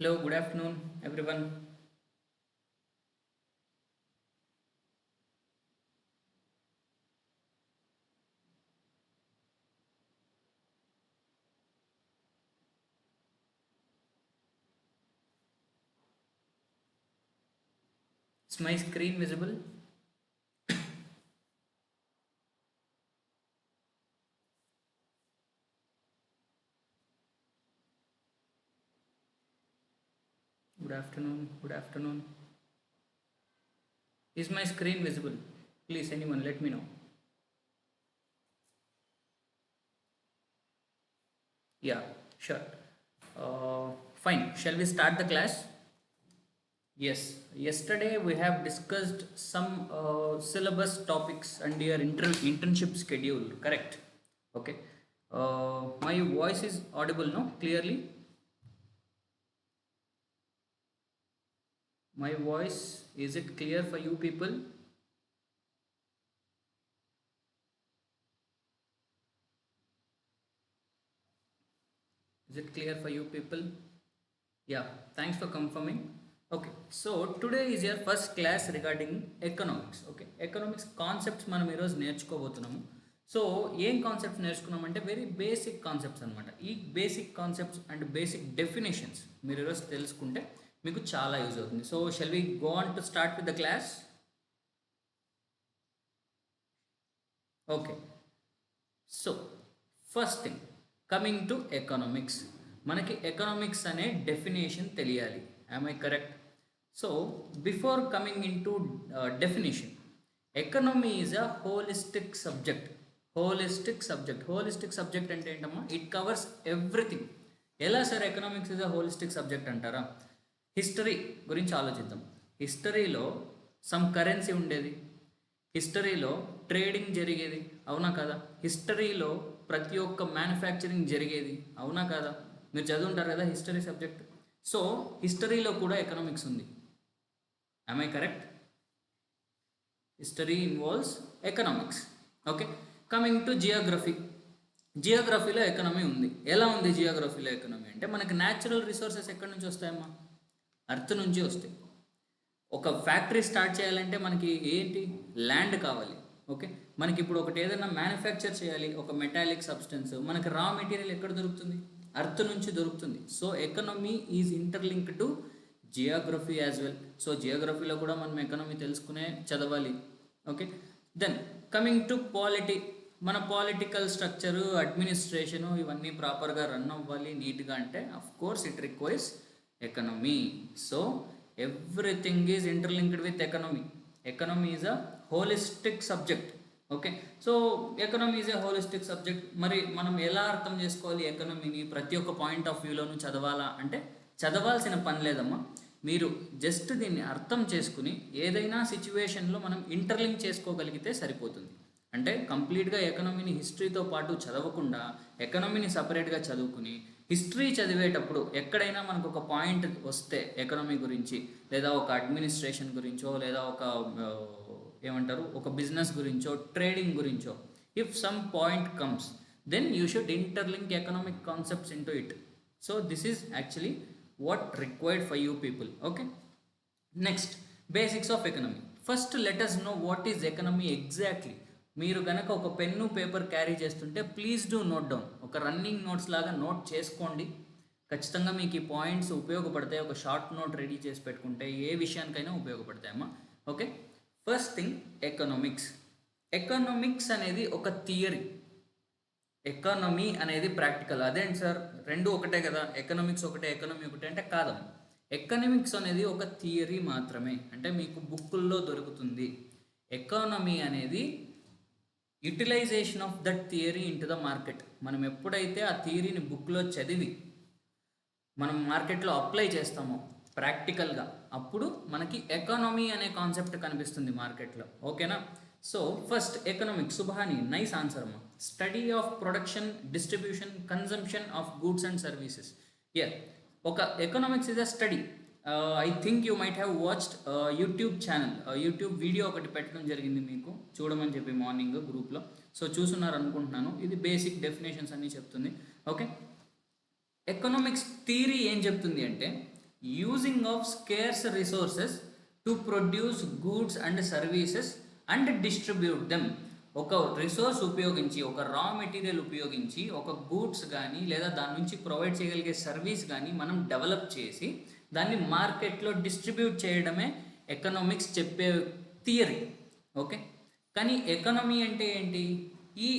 Hello, good afternoon, everyone. Is my screen visible? Good afternoon, good afternoon. Is my screen visible? Please, anyone, let me know. Yeah, sure. Fine. Shall we start the class? Yes. Yesterday we have discussed some syllabus topics and your internship schedule. Correct. Okay. My voice is audible, no? Clearly. My voice, is it clear for you people? Is it clear for you people? Yeah, thanks for confirming. Okay, so today is your first class regarding economics. Okay, economics concepts మనం ఈరోజు నేర్చుకోబోతున్నాము. So ఏం concepts నేర్చుకున్నామంటే very basic concepts అనమాట. ఈ basic concepts and basic definitions మీరు ఈరోజు తెలుసుకుంటే మీకు చాలా యూజ్ అవుతుంది. So shall we go on to start with the class? Okay, so first thing, coming to economics, మనకి ఎకనామిక్స్ అనే డెఫినేషన్ తెలియాలి. Am I correct? So before coming into definition, economy is a holistic subject. Holistic subject అంటే ఏంటమ్మా? It covers everything. ఎలా sir economics is a holistic subject అంటారా? History గురించి ఆలోచిద్దాం. హిస్టరీలో సమ్ కరెన్సీ ఉండేది, హిస్టరీలో ట్రేడింగ్ జరిగేది, అవునా కదా? హిస్టరీలో ప్రతి ఒక్క మ్యానుఫ్యాక్చరింగ్ జరిగేది, అవునా కదా? మీరు చదువుంటారు కదా హిస్టరీ సబ్జెక్ట్. సో హిస్టరీలో కూడా ఎకనామిక్స్ ఉంది. I correct? History involves economics. Okay, coming to geography. జియోగ్రఫీలో ఎకనమీ ఉంది. ఎలా ఉంది జియోగ్రఫీలో ఎకనమీ అంటే, మనకి న్యాచురల్ రిసోర్సెస్ ఎక్కడి నుంచి వస్తాయమ్మా? అర్త్ నుంచి వస్తాయి. ఒక ఫ్యాక్టరీ స్టార్ట్ చేయాలంటే మనకి ఏంటి? ల్యాండ్ కావాలి. ఓకే, మనకి ఇప్పుడు ఒకటి ఏదైనా మ్యానుఫ్యాక్చర్ చేయాలి, ఒక మెటాలిక్ సబ్స్టెన్స్, మనకి రా మెటీరియల్ ఎక్కడ దొరుకుతుంది? అర్త్ నుంచి దొరుకుతుంది. So economy is interlink to geography as well. So జియోగ్రఫీలో కూడా మనం ఎకనమీ తెలుసుకునే చదవాలి. Okay, then coming to polity, మన పాలిటికల్ స్ట్రక్చరు, అడ్మినిస్ట్రేషను ఇవన్నీ ప్రాపర్గా రన్ అవ్వాలి నీట్గా అంటే of course it requires economy. So everything is interlinked with economy. Economy is a holistic subject. Okay, so economy is a holistic subject. మరి మనం ఎలా అర్థం చేసుకోవాలి ఎకనమీని? ప్రతి ఒక్క పాయింట్ ఆఫ్ వ్యూలోనూ చదవాలా అంటే చదవాల్సిన పని లేదమ్మా. మీరు జస్ట్ దీన్ని అర్థం చేసుకుని ఏదైనా సిచ్యువేషన్లో మనం ఇంటర్లింక్ చేసుకోగలిగితే సరిపోతుంది. అంటే కంప్లీట్గా ఎకనమీని హిస్టరీతో పాటు చదవకుండా ఎకనమీని సపరేట్గా చదువుకుని హిస్టరీ చదివేటప్పుడు ఎక్కడైనా మనకు ఒక పాయింట్ వస్తే ఎకనమీ గురించి, లేదా ఒక అడ్మినిస్ట్రేషన్ గురించో, లేదా ఒక ఏమంటారు ఒక బిజినెస్ గురించో, ట్రేడింగ్ గురించో, if some point comes then you should interlink economic concepts into it. So this is actually what required for you people. Okay, next, basics of economy. First let us know what is economy exactly. మీరు కనుక ఒక pen paper carry చేస్తుంటే please do note down. ఒక running notes లాగా note చేసుకోండి. ఖచ్చితంగా మీకు ఈ పాయింట్స్ ఉపయోగపడతాయి. ఒక షార్ట్ నోట్ రెడీ చేసి పెట్టుకుంటే ఏ విషయానికైనా ఉపయోగపడతాయమ్మా. Okay, first thing, economics. Economics అనేది ఒక థియరీ, ఎకానమీ అనేది ప్రాక్టికల్. అదేంటి సార్ రెండు ఒకటే కదా, ఎకనామిక్స్ ఒకటే ఎకనమీ ఒకటే అంటే కాదమ్మా. ఎకనామిక్స్ అనేది ఒక థియరీ మాత్రమే, అంటే మీకు బుక్కుల్లో దొరుకుతుంది. ఎకానమీ అనేది utilization of that theory into the market. మనం ఎప్పుడైతే ఆ థియరీని బుక్లో చదివి మనం మార్కెట్లో అప్లై చేస్తామో ప్రాక్టికల్గా, అప్పుడు మనకి ఎకానమీ అనే కాన్సెప్ట్ కనిపిస్తుంది మార్కెట్లో. ఓకేనా? So first economics. Subhani, nice answer అమ్మా. Study of production, distribution, consumption of goods and services. ఒక economics is a study. I think you might have watched YouTube channel, YouTube video ఒకటి పెట్టడం జరిగింది మీకు చూడమని చెప్పి మార్నింగ్ గ్రూప్లో. సో చూస్తున్నారు అనుకుంటున్నాను. ఇది బేసిక్ డెఫినేషన్స్ అన్నీ చెప్తుంది. ఓకే, ఎకనామిక్స్ థియరీ ఏం చెప్తుంది అంటే, using of scares resources to produce goods and services and distribute them. ఒక రిసోర్స్ ఉపయోగించి, ఒక రా మెటీరియల్ ఉపయోగించి ఒక గూడ్స్ కానీ లేదా దాని నుంచి ప్రొవైడ్ చేయగలిగే సర్వీస్ కానీ మనం డెవలప్ చేసి దాన్ని మార్కెట్లో డిస్ట్రిబ్యూట్ చేయడమే ఎకనామిక్స్ చెప్పే థియరీ. ఓకే, కానీ ఎకనమీ అంటే ఏంటి? ఈ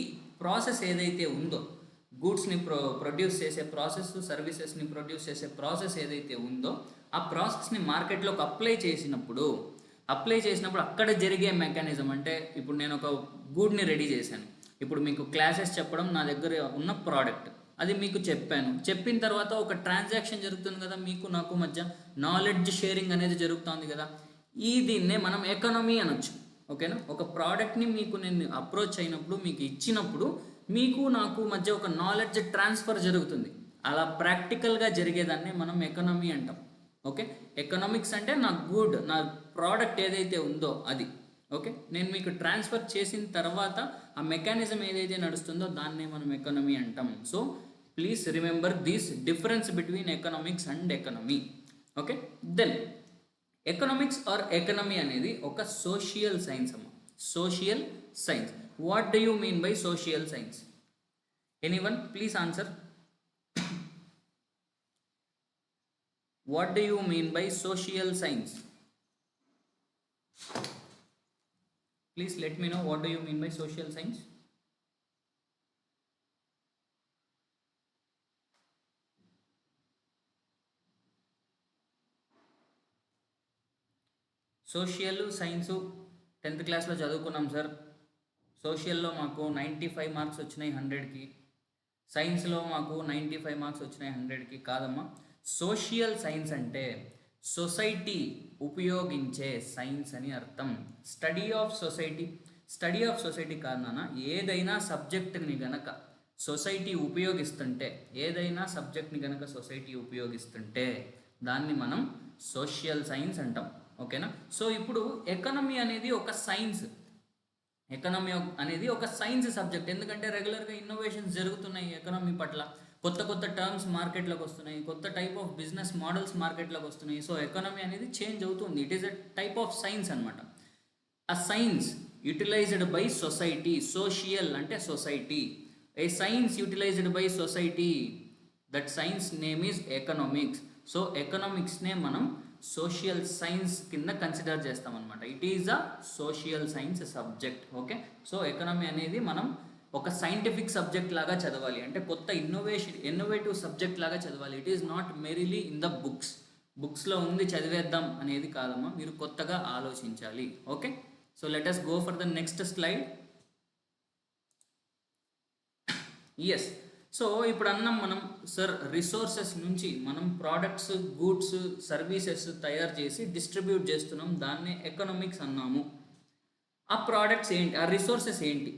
ప్రాసెస్ ఏదైతే ఉందో, గూడ్స్ని ప్రొడ్యూస్ చేసే ప్రాసెస్, సర్వీసెస్ని ప్రొడ్యూస్ చేసే ప్రాసెస్ ఏదైతే ఉందో ఆ ప్రాసెస్ని మార్కెట్లోకి అప్లై చేసినప్పుడు అక్కడ జరిగే మెకానిజం, అంటే ఇప్పుడు నేను ఒక గూడ్ని రెడీ చేశాను, ఇప్పుడు మీకు క్లాసెస్ చెప్పడం నా దగ్గర ఉన్న ప్రోడక్ట్, అది మీకు చెప్పిన తర్వాత ఒక ట్రాన్సాక్షన్ జరుగుతుంది కదా, మీకు నాకు మధ్య నాలెడ్జ్ షేరింగ్ అనేది జరుగుతుంది కదా, దీన్నే మనం ఎకనమీ అనొచ్చు. ఓకేనా? ఒక ప్రోడక్ట్ని మీకు నేను అప్రోచ్ అయినప్పుడు, మీకు ఇచ్చినప్పుడు మీకు నాకు మధ్య ఒక నాలెడ్జ్ ట్రాన్స్ఫర్ జరుగుతుంది. అలా ప్రాక్టికల్గా జరిగేదాన్ని మనం ఎకనమీ అంటాం. ఓకే, ఎకనామిక్స్ అంటే నా ప్రోడక్ట్ ఏదైతే ఉందో అది. ఓకే, నేను మీకు ట్రాన్స్ఫర్ చేసిన తర్వాత ఆ మెకానిజం ఏదైతే నడుస్తుందో దాన్నే మనం ఎకనమీ అంటాం. So please remember this difference between economics and economy. Okay, then economics or economy అనేది ఒక సోషల్ సైన్స్ అమ్మ. Social science. What do you mean by social science? Anyone please answer. What do you mean by social science? Please let me know, what do you mean by social science? Social science 10th క్లాస్లో చదువుకున్నాం sir. సోషల్లో మాకు 95 marks వచ్చినాయి 100కి. సైన్స్లో మాకు 95 marks వచ్చినాయి 100కి. కాదమ్మా, social science అంటే society ఉపయోగించే సైన్స్ అని అర్థం. స్టడీ ఆఫ్ సొసైటీ కాదన్నా, ఏదైనా సబ్జెక్ట్ని గనక సొసైటీ ఉపయోగిస్తుంటే దాన్ని మనం సోషల్ సైన్స్ అంటాం. ఓకేనా? సో ఇప్పుడు ఎకనమీ అనేది ఒక సైన్స్. ఎకనమీ అనేది ఒక సైన్స్ సబ్జెక్ట్. ఎందుకంటే రెగ్యులర్గా ఇన్నోవేషన్స్ జరుగుతున్నాయి ఎకనమీ పట్ల. కొత్త టర్మ్స్ మార్కెట్లోకి వస్తున్నాయి, కొత్త టైప్ ఆఫ్ బిజినెస్ మోడల్స్ మార్కెట్లోకి వస్తున్నాయి. సో ఎకానమీ అనేది చేంజ్ అవుతుంది. It is a type of science అనమాట. ఆ science utilized by society. Social అంటే society. A science utilized by society, that science name is economics. So ఎకనామిక్స్నే మనం సోషల్ సైన్స్ కింద కన్సిడర్ చేస్తాం అనమాట. It is a social science subject. Okay, so economy అనేది మనం ఒక సైంటిఫిక్ సబ్జెక్ట్ లాగా చదవాలి, అంటే కొత్త ఇన్నోవేటివ్ సబ్జెక్ట్ లాగా చదవాలి. It is not merely in the బుక్స్లో ఉంది చదివేద్దాం అనేది కాదమ్మా, మీరు కొత్తగా ఆలోచించాలి. Okay, so let us go for the next slide. Yes, so ఇప్పుడు అన్నాం మనం సార్, రిసోర్సెస్ నుంచి మనం ప్రోడక్ట్స్, గూడ్స్, సర్వీసెస్ తయారు చేసి డిస్ట్రిబ్యూట్ చేస్తున్నాం, దాన్నే ఎకనామిక్స్ అన్నాము. ఆ ప్రోడక్ట్స్ ఏంటి, ఆ రిసోర్సెస్ ఏంటి?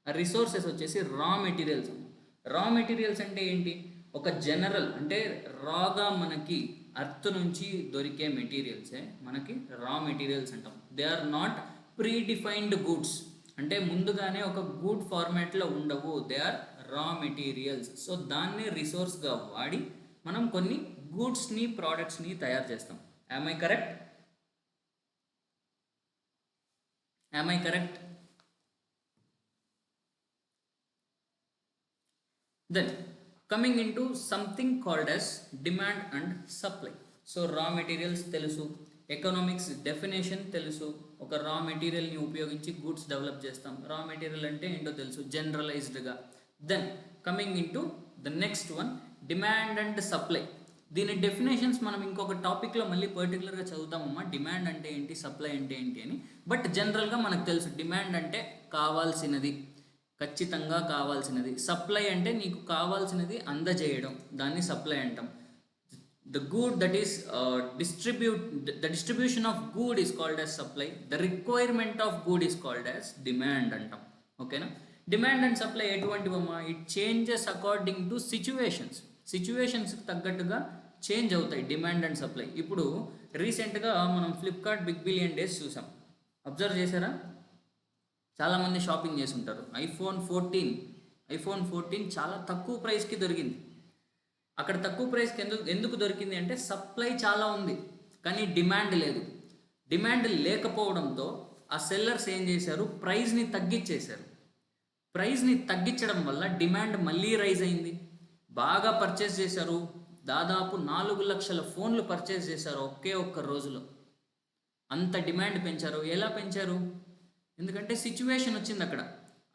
ఆ రిసోర్సెస్ వచ్చేసి రా మెటీరియల్స్. రా మెటీరియల్స్ అంటే ఏంటి? ఒక జనరల్, అంటే రాగా మనకి అర్త్ నుంచి దొరికే మెటీరియల్సే మనకి రా మెటీరియల్స్ అంటాం. They are not pre defined goods, అంటే ముందుగానే ఒక గూడ్ ఫార్మాట్లో ఉండవు. They are raw materials. So దాన్ని రిసోర్స్గా వాడి మనం కొన్ని గూడ్స్ని, ప్రోడక్ట్స్ని తయారు చేస్తాం. Am I correct? Then coming into something called as demand and supply. So raw materials telusu, economics definition telusu, oka raw material ni upyoginchi goods develop chestam. Raw material ante ento telusu generalized ga. Then coming into the next one, demand and supply. దీని definitions మనం ఇంకొక టాపిక్లో మళ్ళీ పర్టికులర్గా చదువుతామమ్మా, demand అంటే ఏంటి, supply అంటే ఏంటి అని. బట్ జనరల్గా మనకు తెలుసు, డిమాండ్ అంటే కావాల్సినది, ఖచ్చితంగా కావాల్సినది. సప్లై అంటే నీకు కావాల్సినది అందజేయడం, దాన్ని సప్లై అంటాం. The good that is the distribution of good is called as supply. The requirement of good is called as demand అంటాం. ఓకేనా? డిమాండ్ అండ్ సప్లై ఎటువంటివమ్మా? ఇట్ చేంజెస్ అకార్డింగ్ టు సిచ్యువేషన్స్కి తగ్గట్టుగా చేంజ్ అవుతాయి డిమాండ్ అండ్ సప్లై. ఇప్పుడు రీసెంట్గా మనం Flipkart big billion days చూసాం, అబ్జర్వ్ చేశారా? చాలామంది షాపింగ్ చేసి ఉంటారు. ఐఫోన్ 14 చాలా తక్కువ ప్రైస్కి దొరికింది. అక్కడ తక్కువ ప్రైస్కి ఎందుకు దొరికింది అంటే సప్లై చాలా ఉంది కానీ డిమాండ్ లేదు. డిమాండ్ లేకపోవడంతో ఆ సెల్లర్స్ ఏం చేశారు, ప్రైస్ని తగ్గించేశారు. ప్రైస్ని తగ్గించడం వల్ల డిమాండ్ మళ్ళీ రైజ్ అయింది. బాగా పర్చేస్ చేశారు. దాదాపు 4 లక్షల ఫోన్లు పర్చేస్ చేశారు ఒకే ఒక్క రోజులో. అంత డిమాండ్ పెంచారు. ఎలా పెంచారు? ఎందుకంటే సిచ్యువేషన్ వచ్చింది అక్కడ.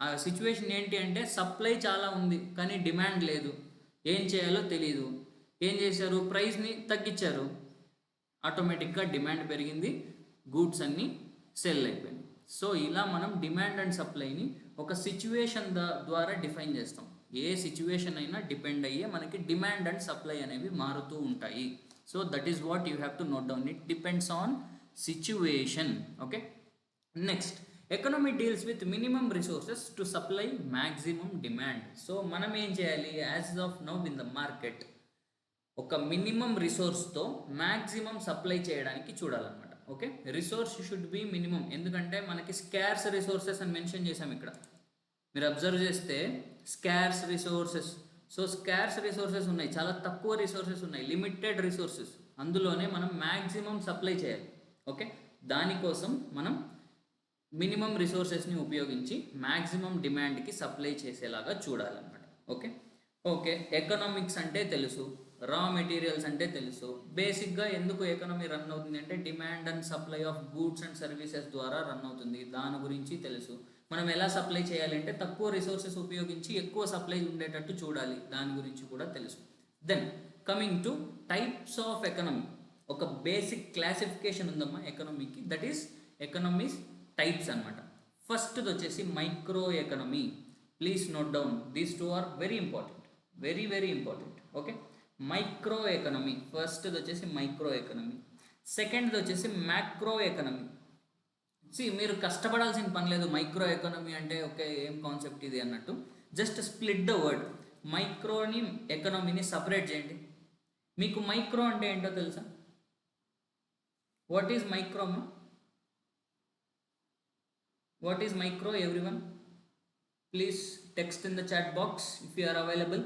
ఆ సిచ్యువేషన్ ఏంటి అంటే సప్లై చాలా ఉంది కానీ డిమాండ్ లేదు. ఏం చేయాలో తెలియదు. ఏం చేశారు, ప్రైస్ని తగ్గించారు. ఆటోమేటిక్గా డిమాండ్ పెరిగింది, గూడ్స్ అన్నీ సెల్ అయిపోయింది. సో ఇలా మనం డిమాండ్ అండ్ సప్లైని ఒక సిచ్యువేషన్ ద్వారా డిఫైన్ చేస్తాం. ఏ సిచ్యువేషన్ అయినా డిపెండ్ అయ్యే మనకి డిమాండ్ అండ్ సప్లై అనేవి మారుతూ ఉంటాయి. So that is what you have to note down. It depends on situation. Okay, next, economy deals with minimum resources to supply maximum demand. So మనం ఏం చేయాలి, as of now in the market ఒక minimum రిసోర్స్తో maximum supply చేయడానికి చూడాలన్నమాట. Okay, resource should be minimum. ఎందుకంటే మనకి scars resources అని మెన్షన్ చేసాం ఇక్కడ. మీరు అబ్జర్వ్ చేస్తే scars resources. So scars resources ఉన్నాయి, చాలా తక్కువ రిసోర్సెస్ ఉన్నాయి, లిమిటెడ్ రిసోర్సెస్. అందులోనే మనం మ్యాక్సిమం సప్లై చేయాలి. ఓకే, దానికోసం మనం మినిమం రిసోర్సెస్ని ఉపయోగించి మ్యాక్సిమం డిమాండ్కి సప్లై చేసేలాగా చూడాలన్నమాట. ఓకే ఓకే ఎకనామిక్స్ అంటే తెలుసు, రా మెటీరియల్స్ అంటే తెలుసు. బేసిక్గా ఎందుకు ఎకనామీ రన్ అవుతుంది అంటే demand and supply of goods and services ద్వారా రన్ అవుతుంది. దాని గురించి తెలుసు. మనం ఎలా సప్లై చేయాలి అంటే తక్కువ రిసోర్సెస్ ఉపయోగించి ఎక్కువ సప్లై ఉండేటట్టు చూడాలి. దాని గురించి కూడా తెలుసు. Then coming to types of economy, ఒక బేసిక్ క్లాసిఫికేషన్ ఉందమ్మా ఎకనామీకి. దట్ ఈస్ ఎకనామీస్ టైప్స్ అనమాట. ఫస్ట్ది వచ్చేసి micro economy. Please note down, these two are very important, very very important. Okay, micro economy ఫస్ట్ది వచ్చేసి మైక్రో ఎకనామీ. సెకండ్ది వచ్చేసి మ్యాక్రో ఎకనామీ. మీరు కష్టపడాల్సిన పని లేదు. మైక్రో ఎకనామీ అంటే ఓకే ఏం కాన్సెప్ట్ ఇది అన్నట్టు, జస్ట్ స్ప్లిట్ ద వర్డ్. మైక్రోని ఎకనామీని సపరేట్ చేయండి. మీకు మైక్రో అంటే ఏంటో తెలుసా? వాట్ ఈజ్ మైక్రో అమ్మా? What is micro everyone? Please text in the chat box if you are available.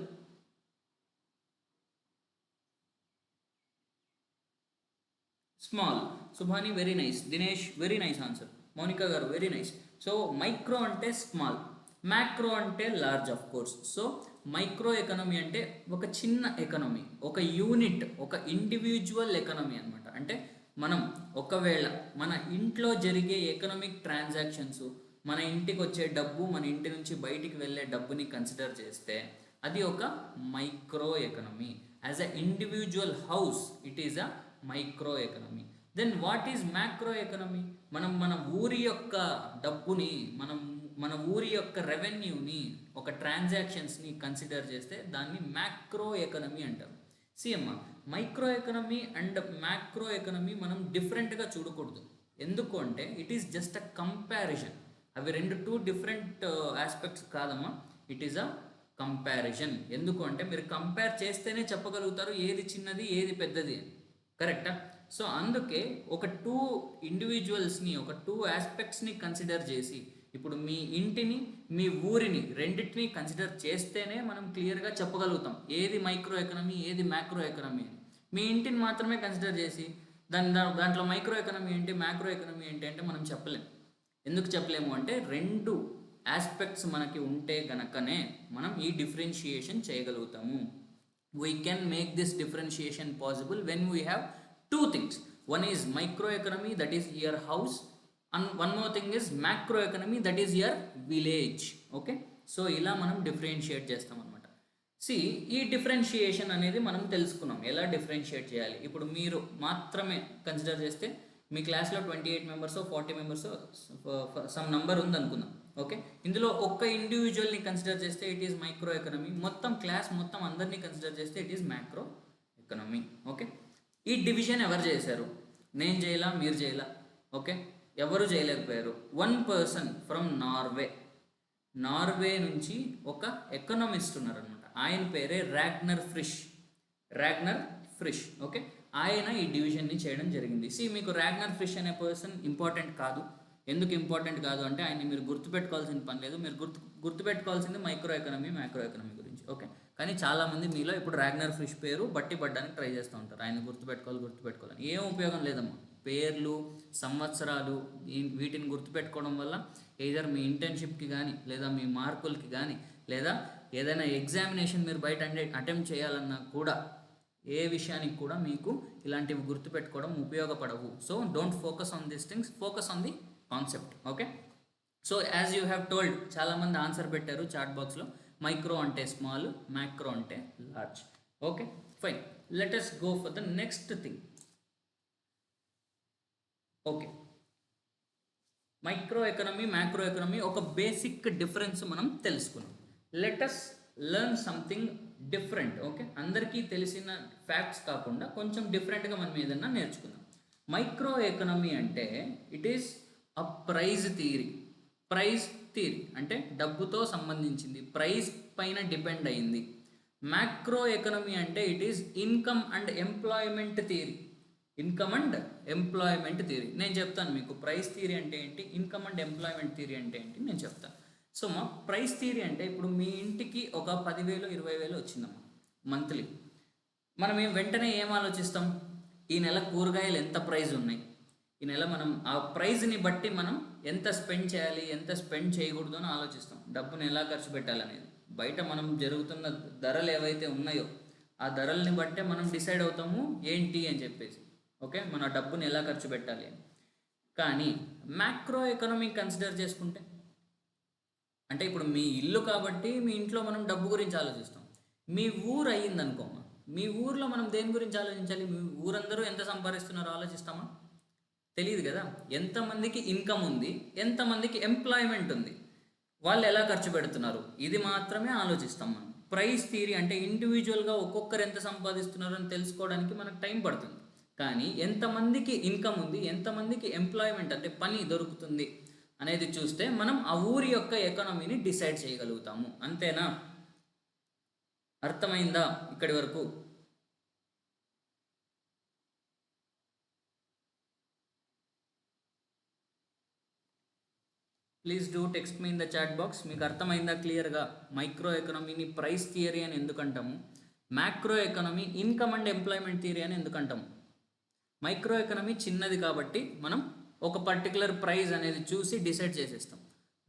Small. Subhani very nice. Dinesh very nice answer. Mounika గారు వెరీ నైస్. సో మైక్రో అంటే స్మాల్, మ్యాక్రో అంటే large of course. So micro economy అంటే ఒక చిన్న economy, ఒక unit, ఒక individual economy అనమాట. అంటే మనం ఒకవేళ మన ఇంట్లో జరిగే ఎకనామిక్ ట్రాన్సాక్షన్స్, మన ఇంటికి వచ్చే డబ్బు, మన ఇంటి నుంచి బయటికి వెళ్ళే డబ్బుని కన్సిడర్ చేస్తే అది ఒక micro economy. As a individual house it is a micro economy. Then what is macro economy? మనం మన ఊరి యొక్క డబ్బుని, మన ఊరి యొక్క రెవెన్యూని, ఒక ట్రాన్సాక్షన్స్ని కన్సిడర్ చేస్తే దాన్ని మ్యాక్రో ఎకనామీ అంటారు. అమ్మ, micro economy and macro economy మనం డిఫరెంట్గా చూడకూడదు. ఎందుకు అంటే it is just a comparison. అవి టూ డిఫరెంట్ ఆస్పెక్ట్స్ కాదమ్మా. It is a comparison. ఎందుకు అంటే మీరు కంపేర్ చేస్తేనే చెప్పగలుగుతారు ఏది చిన్నది ఏది పెద్దది అని. కరెక్టా? సో అందుకే ఒక టూ ఇండివిజువల్స్ని, ఒక టూ ఆస్పెక్ట్స్ని కన్సిడర్ చేసి, ఇప్పుడు మీ ఇంటిని, మీ ఊరిని, రెండింటిని కన్సిడర్ చేస్తేనే మనం క్లియర్గా చెప్పగలుగుతాం ఏది మైక్రో ఎకనామీ, ఏది మ్యాక్రో ఎకనామీ అని. మీ ఇంటిని మాత్రమే కన్సిడర్ చేసి దాంట్లో మైక్రో ఎకనామీ ఏంటి, మ్యాక్రో ఎకనామీ ఏంటి అంటే మనం చెప్పలేము. ఎందుకు చెప్పలేము అంటే రెండు ఆస్పెక్ట్స్ మనకి ఉంటే గనకనే మనం ఈ డిఫరెన్షియేషన్ చేయగలుగుతాము. We can make this differentiation possible when we have two things. One is microeconomy, that is your house, and one more thing is macroeconomy, that is your village. Okay, so ఇలా మనం differentiate చేస్తాం అనమాట. ఈ differentiation అనేది మనం తెలుసుకున్నాం ఎలా differentiate చేయాలి. ఇప్పుడు మీరు మాత్రమే కన్సిడర్ చేస్తే మీ క్లాస్లో 28 మెంబర్స్ 40 మెంబర్స్ సమ్ నంబర్ ఉందనుకుందాం. ఓకే, ఇందులో ఒక్క ఇండివిజువల్ని కన్సిడర్ చేస్తే ఇట్ ఈస్ మైక్రో ఎకనామీ. మొత్తం క్లాస్ మొత్తం అందరినీ కన్సిడర్ చేస్తే it is macro economy. Okay, ఈ డివిజన్ ఎవరు చేశారు? నేను చేయాలా, మీరు చేయాలా? ఓకే, ఎవరు చేయలేకపోయారు. వన్ పర్సన్ ఫ్రమ్ నార్వే నుంచి ఒక ఎకనామిస్ట్ ఉన్నారనమాట. ఆయన పేరే రాగ్నర్ ఫ్రిష్. ఓకే, ఆయన ఈ డివిజన్ని చేయడం జరిగింది. మీకు రాగ్నర్ ఫ్రిష్ అనే పర్సన్ ఇంపార్టెంట్ కాదు. ఎందుకు ఇంపార్టెంట్ కాదు అంటే ఆయన్ని మీరు గుర్తుపెట్టుకోవాల్సిన పని లేదు. మీరు గుర్తుపెట్టుకోవాల్సింది మైక్రో ఎకనామీ, మ్యాక్రో ఎకనామీ గురించి. ఓకే, కానీ చాలామంది మీలో ఇప్పుడు రాగ్నర్ ఫిష్ పేరు బట్టి పడ్డానికి ట్రై చేస్తూ ఉంటారు. ఆయన గుర్తుపెట్టుకోవాలని ఏం ఉపయోగం లేదమ్మా. పేర్లు, సంవత్సరాలు వీటిని గుర్తుపెట్టుకోవడం వల్ల ఏదర్ మీ ఇంటర్న్షిప్కి కానీ, లేదా మీ మార్కులకి కానీ, లేదా ఏదైనా ఎగ్జామినేషన్ మీరు బయట అటెంప్ట్ చేయాలన్నా కూడా, ఏ విషయానికి కూడా మీకు ఇలాంటివి గుర్తుపెట్టుకోవడం ఉపయోగపడవు. So don't focus on this things, focus on the concept. Okay, so as you have told, చాలామంది ఆన్సర్ పెట్టారు చాట్ బాక్స్లో. మైక్రో అంటే స్మాల్, మ్యాక్రో అంటే large. Okay fine, let us go for the next thing. Okay, micro economy, macro economy ఒక basic difference మనం తెలుసుకున్నాం. Let us learn something different. Okay, అందరికీ తెలిసిన ఫ్యాక్ట్స్ కాకుండా కొంచెం డిఫరెంట్గా మనం ఏదన్నా నేర్చుకుందాం. మైక్రో ఎకనమీ అంటే it is a price theory. Price theory అంటే డబ్బుతో సంబంధించింది, ప్రైజ్ పైన డిపెండ్ అయింది. మ్యాక్రో ఎకనమీ అంటే it is income and employment theory. Income and employment theory నేను చెప్తాను మీకు. ప్రైస్ థియరీ అంటే ఏంటి, ఇన్కమ్ అండ్ ఎంప్లాయ్మెంట్ థియరీ అంటే ఏంటి నేను చెప్తాను. సో మా ప్రైస్ థియరీ అంటే, ఇప్పుడు మీ ఇంటికి ఒక 10,000 20,000 వచ్చిందమ్మా మంత్లీ. మనం వెంటనే ఏం ఆలోచిస్తాం, ఈ నెల కూరగాయలు ఎంత ప్రైజ్ ఉన్నాయి, ఈ నెల మనం ఆ ప్రైజ్ని బట్టి మనం ఎంత స్పెండ్ చేయాలి, ఎంత స్పెండ్ చేయకూడదు అని ఆలోచిస్తాం. డబ్బుని ఎలా ఖర్చు పెట్టాలనేది బయట మనం జరుగుతున్న ధరలు ఏవైతే ఉన్నాయో ఆ ధరల్ని బట్టే మనం డిసైడ్ అవుతాము ఏంటి అని చెప్పేసి. ఓకే, మన డబ్బుని ఎలా ఖర్చు పెట్టాలి అని. కానీ మ్యాక్రో ఎకనామీ కన్సిడర్ చేసుకుంటే, అంటే ఇప్పుడు మీ ఇల్లు కాబట్టి మీ ఇంట్లో మనం డబ్బు గురించి ఆలోచిస్తాం. మీ ఊరు అయ్యిందనుకోమా, మీ ఊర్లో మనం దేని గురించి ఆలోచించాలి, మీ ఊరందరూ ఎంత సంపాదిస్తున్నారో ఆలోచిస్తామా? తెలియదు కదా. ఎంతమందికి ఇన్కమ్ ఉంది, ఎంతమందికి ఎంప్లాయ్మెంట్ ఉంది, వాళ్ళు ఎలా ఖర్చు పెడుతున్నారు, ఇది మాత్రమే ఆలోచిస్తాం మనం. ప్రైస్ థియరీ అంటే ఇండివిజువల్గా ఒక్కొక్కరు ఎంత సంపాదిస్తున్నారో అని తెలుసుకోవడానికి మనకు టైం పడుతుంది. కానీ ఎంతమందికి ఇన్కమ్ ఉంది, ఎంతమందికి ఎంప్లాయ్మెంట్ అంటే పని దొరుకుతుంది అనేది చూస్తే మనం ఆ ఊరి యొక్క ఎకానమీని డిసైడ్ చేయగలుగుతాము. అంతేనా? అర్థమైందా ఇక్కడి వరకు? Please do text me in the chat box. మీకు అర్థమైందా క్లియర్గా? మైక్రో ఎకనామీని ప్రైస్ థియరీ అని ఎందుకంటాము, macro economy income and employment theory అని ఎందుకంటాము? మైక్రో ఎకనామీ చిన్నది కాబట్టి మనం ఒక పర్టికులర్ ప్రైజ్ అనేది చూసి డిసైడ్ చేసేస్తాం.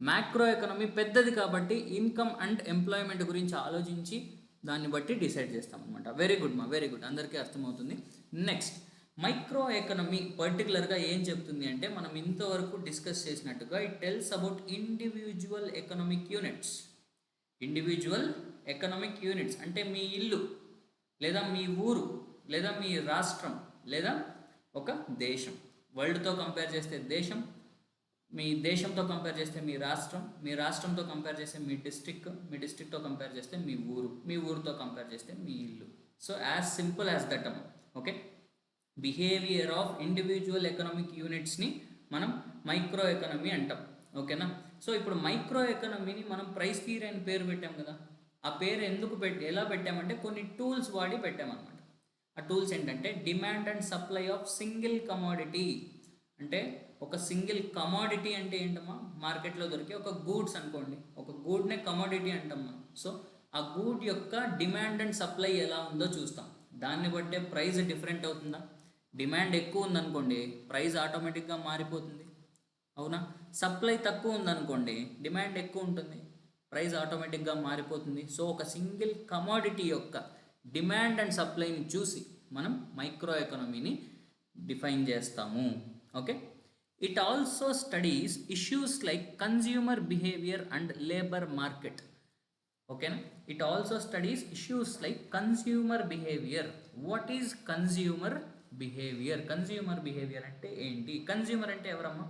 మ్యాక్రో ఎకనామీ పెద్దది కాబట్టి ఇన్కమ్ అండ్ ఎంప్లాయ్మెంట్ గురించి ఆలోచించి దాన్ని బట్టి డిసైడ్ చేస్తాం అనమాట. వెరీ గుడ్ మా, వెరీ గుడ్, అందరికీ అర్థమవుతుంది. నెక్స్ట్, మైక్రో ఎకనామీ పర్టికులర్గా ఏం చెప్తుంది అంటే, మనం ఇంతవరకు డిస్కస్ చేసినట్టుగా it tells about individual economic units. Individual economic units అంటే మీ ఇల్లు, లేదా మీ ఊరు, లేదా మీ రాష్ట్రం, లేదా ఒక దేశం. వరల్డ్తో కంపేర్ చేస్తే దేశం, మీ దేశంతో కంపేర్ చేస్తే మీ రాష్ట్రం, మీ రాష్ట్రంతో కంపేర్ చేస్తే మీ డిస్ట్రిక్ట్, మీ డిస్ట్రిక్ట్తో కంపేర్ చేస్తే మీ ఊరు, మీ ఊరుతో కంపేర్ చేస్తే మీ ఇల్లు. So as simple as that అమ్మ. Okay, behaviour of individual economic యూనిట్స్ని మనం మైక్రో ఎకనామీ అంటాం. ఓకేనా? సో ఇప్పుడు మైక్రో ఎకనామీని మనం ప్రైస్ థియరీ అని పేరు పెట్టాం కదా. ఆ పేరు ఎందుకు ఎలా పెట్టామంటే కొన్ని టూల్స్ వాడి పెట్టామన్నమాట. ఆ టూల్స్ ఏంటంటే demand and supply of single commodity. అంటే ఒక సింగిల్ కమోడిటీ అంటే ఏంటమ్మా, మార్కెట్లో దొరికే ఒక గూడ్స్ అనుకోండి, ఒక గూడ్నే కమోడిటీ అంటాం మనం. సో ఆ గూడ్ యొక్క డిమాండ్ అండ్ సప్లై ఎలా ఉందో చూస్తాం. దాన్ని బట్టే ప్రైస్ డిఫరెంట్ అవుతుందా? డిమాండ్ ఎక్కువ ఉందనుకోండి, ప్రైస్ ఆటోమేటిక్గా మారిపోతుంది, అవునా? సప్లై తక్కువ ఉందనుకోండి, డిమాండ్ ఎక్కువ ఉంటుంది, ప్రైస్ ఆటోమేటిక్గా మారిపోతుంది. సో ఒక సింగిల్ కమోడిటీ యొక్క డిమాండ్ అండ్ సప్లైని చూసి మనం మైక్రో ఎకనామీని డిఫైన్ చేస్తాము. Okay, it also studies issues like consumer behaviour and labour market. ఓకేనా? It also studies issues like consumer behaviour. What is consumer behaviour? Consumer behaviour అంటే ఏంటి? కన్జ్యూమర్ అంటే ఎవరమ్మా?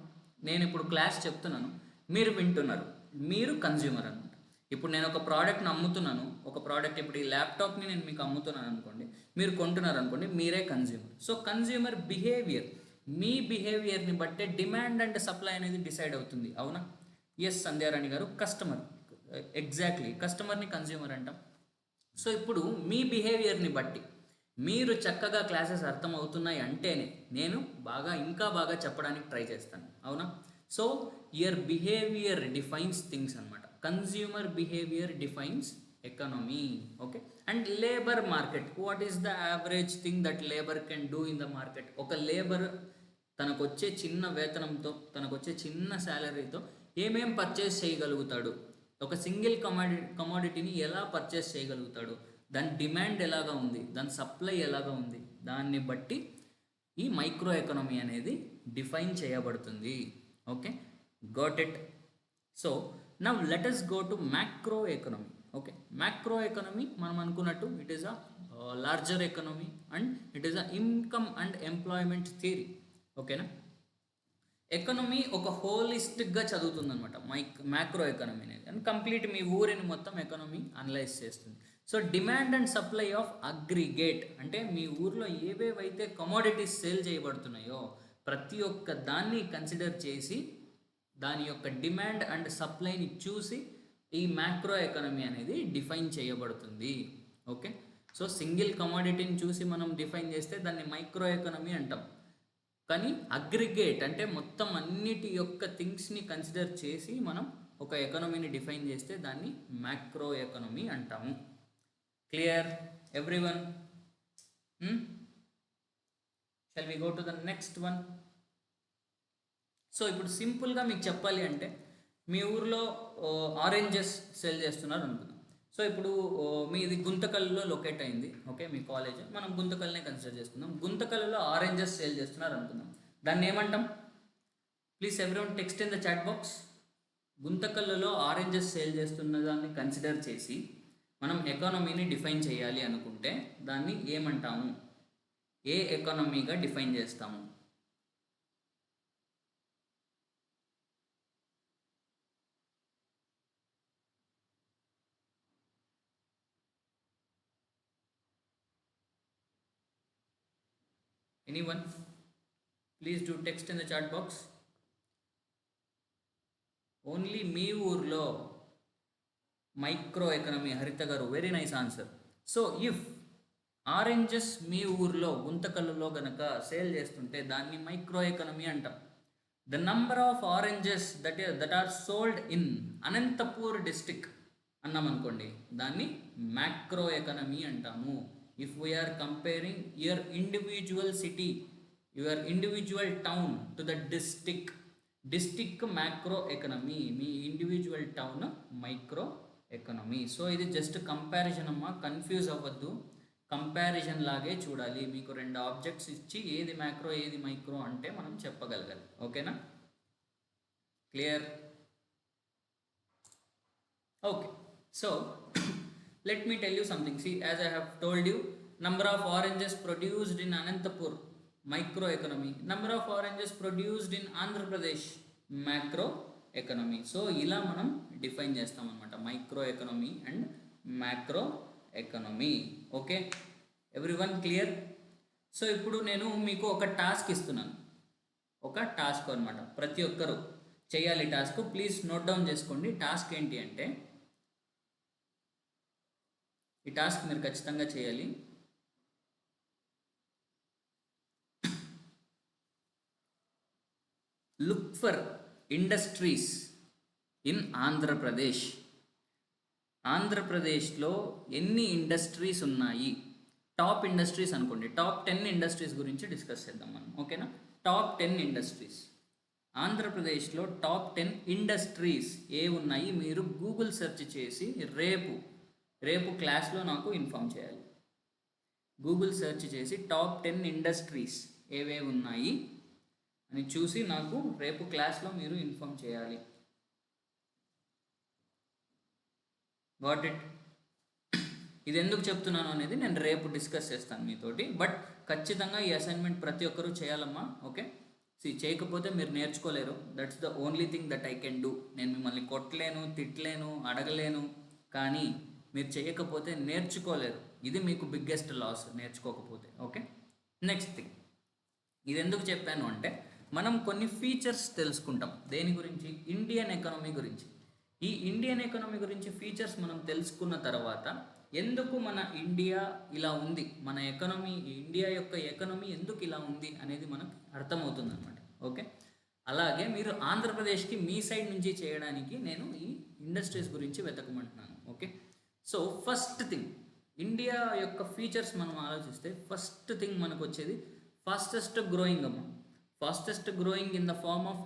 నేను ఇప్పుడు క్లాస్ చెప్తున్నాను, మీరు వింటున్నారు, మీరు కన్జ్యూమర్ అనమాట. ఇప్పుడు నేను ఒక ప్రోడక్ట్ని అమ్ముతున్నాను, ఒక ప్రోడక్ట్, ఇప్పుడు ఈ ల్యాప్టాప్ని నేను మీకు అమ్ముతున్నాను అనుకోండి, మీరు కొంటున్నారు అనుకోండి, మీరే కన్జ్యూమర్. సో కన్జ్యూమర్ బిహేవియర్, మీ బిహేవియర్ని బట్టే డిమాండ్ అండ్ సప్లై అనేది డిసైడ్ అవుతుంది, అవునా? ఎస్ సంధ్యారాణి గారు, కస్టమర్, ఎగ్జాక్ట్లీ, కస్టమర్ని కన్జ్యూమర్ అంటాం. సో ఇప్పుడు మీ బిహేవియర్ని బట్టి మీరు చక్కగా క్లాసెస్ అర్థమవుతున్నాయి అంటేనే నేను ఇంకా బాగా చెప్పడానికి ట్రై చేస్తాను, అవునా? So your behavior defines things అనమాట. Consumer behavior defines economy. Okay, and labour market. What is the average thing that labour can do in the market? ఒక లేబర్ తనకు వచ్చే చిన్న వేతనంతో, తనకు వచ్చే చిన్న శాలరీతో ఏమేం పర్చేస్ చేయగలుగుతాడు, ఒక సింగిల్ కమాడిటీని ఎలా పర్చేస్ చేయగలుగుతాడు, దాని డిమాండ్ ఎలాగా ఉంది, దాని సప్లై ఎలాగా ఉంది, దాన్ని బట్టి ఈ మైక్రో ఎకనమీ అనేది డిఫైన్ చేయబడుతుంది. Okay, got it. So now let us go to macro economy. Okay, macro economy మనం అనుకున్నట్టు it is a larger economy and it is a income and employment theory. ఓకేనా, ఎకనమీ ఒక హోలిస్టిక్గా చదువుతుంది అనమాట macro economy అనేది, and complete మీ ఊరిని మొత్తం economy analyse చేస్తుంది. So demand and supply of aggregate అంటే మీ ఊర్లో ఏవేవైతే కమోడిటీస్ సేల్ చేయబడుతున్నాయో ప్రతి ఒక్క దాన్ని కన్సిడర్ చేసి దాని యొక్క డిమాండ్ అండ్ సప్లైని చూసి ఈ మ్యాక్రో ఎకనమీ అనేది డిఫైన్ చేయబడుతుంది. ఓకే, సో సింగిల్ కమోడిటీని చూసి మనం డిఫైన్ చేస్తే దాన్ని మైక్రో ఎకనమీ అంటాం. కానీ అగ్రిగేట్ అంటే మొత్తం అన్నిటి యొక్క థింగ్స్ని కన్సిడర్ చేసి మనం ఒక ఎకనమీని డిఫైన్ చేస్తే దాన్ని మ్యాక్రో ఎకనమీ అంటాము. Clear everyone? Shall we go to the next one. So ఇప్పుడు సింపుల్గా మీకు చెప్పాలి అంటే మీ ఊర్లో ఆరెంజెస్ సేల్ చేస్తున్నారు అనుకుందాం. సో ఇప్పుడు మీది గుంతకల్లులో లొకేట్ అయింది. ఓకే, మీ కాలేజ్ మనం గుంతకల్నే కన్సిడర్ చేసుకుందాం. గుంతకల్లులో ఆరెంజెస్ సేల్ చేస్తున్నారు అనుకుందాం. దాన్ని ఏమంటాం? Please everyone text in the chat box. గుంతకల్లులో ఆరెంజెస్ సేల్ చేస్తున్న దాన్ని కన్సిడర్ చేసి మనం ఎకానమీని డిఫైన్ చేయాలి అనుకుంటే దాన్ని ఏమంటాము? ఏ ఎకానమీగా డిఫైన్ చేస్తాము? Anyone? Please do text in the chat box. Only మీ ఊర్లో మైక్రో ఎకనమీ. హరిత గారు very nice answer. So if oranges మీ ఊర్లో గుంతకల్లులో గనక సేల్ చేస్తుంటే దాన్ని మైక్రో ఎకనమీ అంటాం. The number of oranges that are sold in Anantapur district అన్నాం అనుకోండి, దాన్ని మ్యాక్రో ఎకనమీ అంటాము. If we are comparing your individual city, your individual town to the district macro economy, me individual town micro economy. So ఇది just comparison అమ్మా, confuse అవ్వద్దు. Comparison లాగే చూడాలి. మీకు రెండు ఆబ్జెక్ట్స్ ఇచ్చి ఏది మ్యాక్రో ఏది మైక్రో అంటే మనం చెప్పగలగాలి. ఓకేనా, clear? Okay, so let me tell you something. See, as I have told you, number of oranges produced in Anantapur, micro economy. Number of oranges produced in Andhra Pradesh, macro economy. So ఇలా మనం define చేస్తాం అనమాట micro economy and macro economy. Okay, everyone clear? So ఇప్పుడు నేను మీకు ఒక task ఇస్తున్నాను, ఒక టాస్క్ అనమాట. ప్రతి ఒక్కరు చేయాలి టాస్క్. ప్లీజ్ నోట్ డౌన్ చేసుకోండి. టాస్క్ ఏంటి అంటే, ఈ టాస్క్ మీరు ఖచ్చితంగా చేయాలి. Look for industries in Andhra Pradesh. ఆంధ్రప్రదేశ్లో ఎన్ని ఇండస్ట్రీస్ ఉన్నాయి? టాప్ ఇండస్ట్రీస్ అనుకోండి. టాప్ 10 ఇండస్ట్రీస్ గురించి డిస్కస్ చేద్దాం మనం. ఓకేనా, టాప్ 10 ఇండస్ట్రీస్. ఆంధ్రప్రదేశ్లో టాప్ 10 ఇండస్ట్రీస్ ఏ ఉన్నాయి మీరు గూగుల్ సెర్చ్ చేసి రేపు క్లాస్లో నాకు ఇన్ఫామ్ చేయాలి. గూగుల్ సెర్చ్ చేసి టాప్ 10 ఇండస్ట్రీస్ ఏవేవి ఉన్నాయి అని చూసి నాకు రేపు క్లాస్లో మీరు ఇన్ఫామ్ చేయాలి. Got it? ఇది ఎందుకు చెప్తున్నాను అనేది నేను రేపు డిస్కస్ చేస్తాను మీతోటి. బట్ ఖచ్చితంగా ఈ అసైన్మెంట్ ప్రతి ఒక్కరూ చేయాలమ్మా. ఓకే, చేయకపోతే మీరు నేర్చుకోలేరు. That's the only thing that I can do. నేను మిమ్మల్ని కొట్టలేను, తిట్టలేను, అడగలేను, కానీ మీరు చేయకపోతే నేర్చుకోలేరు. ఇది మీకు బిగ్గెస్ట్ లాస్ నేర్చుకోకపోతే. ఓకే, నెక్స్ట్ థింగ్, ఇది ఎందుకు చెప్పాను అంటే మనం కొన్ని ఫీచర్స్ తెలుసుకుంటాం. దేని గురించి? ఇండియన్ ఎకానమీ గురించి. ఈ ఇండియన్ ఎకానమీ గురించి ఫీచర్స్ మనం తెలుసుకున్న తర్వాత ఎందుకు మన ఇండియా ఇలా ఉంది, మన ఎకానమీ, ఇండియా యొక్క ఎకానమీ ఎందుకు ఇలా ఉంది అనేది మనకు అర్థమవుతుంది అనమాట. ఓకే, అలాగే మీరు ఆంధ్రప్రదేశ్కి మీ సైడ్ నుంచి చేయడానికి నేను ఈ ఇండస్ట్రీస్ గురించి వెతకమంటున్నాను. Okay, so first thing India యొక్క ఫీచర్స్ మనం ఆలోచిస్తే ఫస్ట్ థింగ్ మనకు వచ్చేది ఫాస్టెస్ట్ గ్రోయింగ్ అమ్మ. Fastest growing in the form of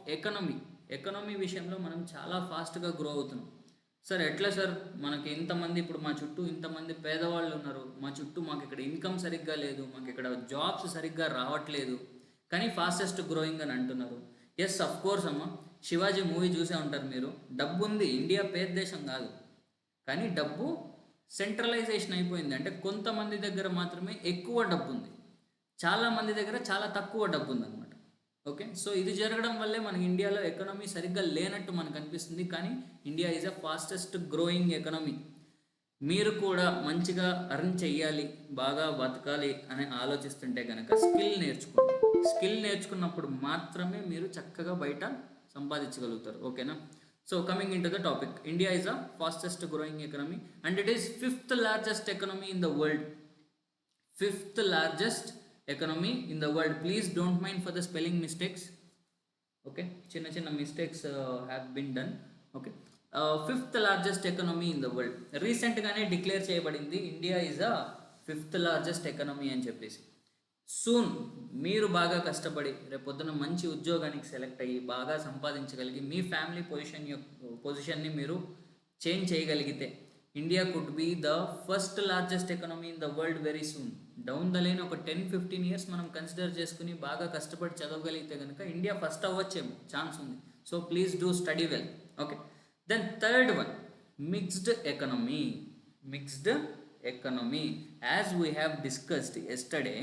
economy విషయంలో మనం చాలా ఫాస్ట్గా గ్రో అవుతున్నాం. సార్ ఎట్లా సార్, మనకి ఇంతమంది ఇప్పుడు మా చుట్టూ ఇంతమంది పేదవాళ్ళు ఉన్నారు, మా చుట్టూ మాకు ఇక్కడ ఇన్కమ్ సరిగ్గా లేదు, మాకు ఇక్కడ జాబ్స్ సరిగ్గా రావట్లేదు, కానీ ఫాస్టెస్ట్ గ్రోయింగ్ అని అంటున్నారు. ఎస్ అఫ్ కోర్స్ అమ్మ, శివాజీ మూవీ చూసే ఉంటారు మీరు. డబ్బు ఉంది, ఇండియా పేద దేశం కాదు, కానీ డబ్బు సెంట్రలైజేషన్ అయిపోయింది. అంటే కొంతమంది దగ్గర మాత్రమే ఎక్కువ డబ్బు ఉంది, చాలామంది దగ్గర చాలా తక్కువ డబ్బు ఉంది అనమాట. ఓకే, సో ఇది జరగడం వల్లే మనకి ఇండియాలో ఎకనమీ సరిగ్గా లేనట్టు మనకు అనిపిస్తుంది. కానీ India is a fastest growing economy. మీరు కూడా మంచిగా అర్న్ చెయ్యాలి, బాగా బతకాలి అని ఆలోచిస్తుంటే కనుక స్కిల్ నేర్చుకున్నప్పుడు మాత్రమే మీరు చక్కగా బయట సంపాదించగలుగుతారు. ఓకేనా? So coming into the topic, India is a fastest growing economy and it is 5th largest economy in the world. 5th largest economy in the world. Please don't mind for the spelling mistakes. Okay, చిన్న mistakes have been done. Okay, 5th largest economy in the world. రీసెంట్గానే declare చేయబడింది India is a 5th largest economy అని చెప్పేసి. Soon మీరు బాగా కష్టపడి రేపొద్దున మంచి ఉద్యోగానికి సెలెక్ట్ అయ్యి బాగా సంపాదించగలిగి మీ ఫ్యామిలీ పొజిషన్ని మీరు చేంజ్ చేయగలిగితే India could be the first largest economy in the world very soon. Down the line ఒక 10-15 years మనం కన్సిడర్ చేసుకుని బాగా కష్టపడి చదవగలిగితే కనుక ఇండియా ఫస్ట్ అవ్వచ్చేమో, ఛాన్స్ ఉంది. So please do study well. Okay, then third one, mixed economy. As we have discussed yesterday,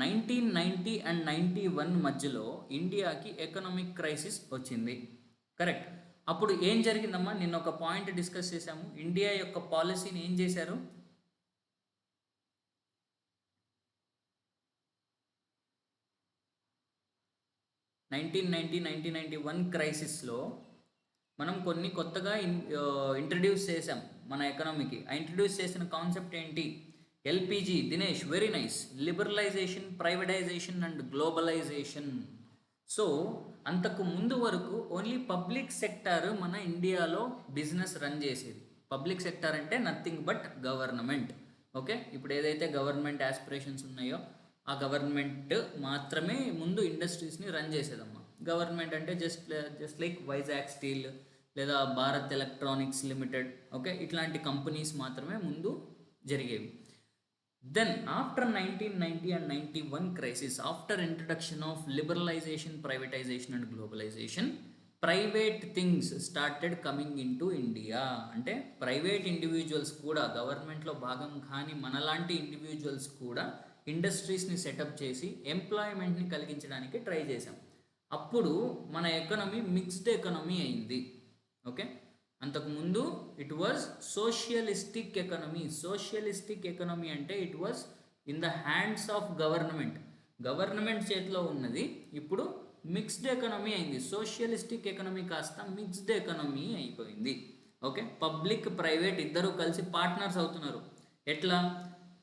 1990 and 91 మధ్యలో ఇండియాకి ఎకనామిక్ క్రైసిస్ వచ్చింది. కరెక్ట్. అప్పుడు ఏం జరిగిందమ్మా, నిన్న ఒక పాయింట్ డిస్కస్ చేశాము. ఇండియా యొక్క పాలసీని ఏం చేశారు, 1990-1991 క్రైసిస్లో మనం కొన్ని కొత్తగా ఇంట్రడ్యూస్ చేసాం మన ఎకనామీకి. ఆ ఇంట్రడ్యూస్ చేసిన కాన్సెప్ట్ ఏంటి? LPG. Dinesh, very nice. Liberalization, privatization and globalization. So అంతకు ముందు వరకు ఓన్లీ పబ్లిక్ సెక్టార్ మన ఇండియాలో బిజినెస్ రన్ చేసేది. పబ్లిక్ సెక్టార్ అంటే నథింగ్ బట్ గవర్నమెంట్. ఓకే, ఇప్పుడు ఏదైతే గవర్నమెంట్ ఆస్పిరేషన్స్ ఉన్నాయో ఆ గవర్నమెంట్ మాత్రమే ముందు ఇండస్ట్రీస్ని రన్ చేసేదమ్మా. గవర్నమెంట్ అంటే జస్ట్ లైక్ వైజాగ్ స్టీల్ లేదా భారత్ ఎలక్ట్రానిక్స్ లిమిటెడ్, ఓకే, ఇట్లాంటి కంపెనీస్ మాత్రమే ముందు జరిగేవి. Then after 1990 and 91 crisis, after introduction of liberalization, privatization and globalization, private things started coming into India. అంటే ప్రైవేట్ ఇండివిజువల్స్ కూడా, గవర్నమెంట్లో భాగం కానీ మనలాంటి ఇండివిజువల్స్ కూడా ఇండస్ట్రీస్ని సెటప్ చేసి ఎంప్లాయ్మెంట్ని కలిగించడానికి ట్రై చేసాం. అప్పుడు మన ఎకనమీ మిక్స్డ్ ఎకనమీ అయింది. ఓకే, అంతకుముందు ఇట్ వాజ్ సోషియలిస్టిక్ ఎకనమీ. సోషియలిస్టిక్ ఎకనమీ అంటే it was in the hands of government చేతిలో ఉన్నది. ఇప్పుడు మిక్స్డ్ ఎకనమీ అయింది. సోషియలిస్టిక్ ఎకనమీ కాస్త మిక్స్డ్ ఎకనమీ అయిపోయింది. ఓకే, పబ్లిక్ ప్రైవేట్ ఇద్దరు కలిసి పార్ట్నర్స్ అవుతున్నారు. ఎట్లా?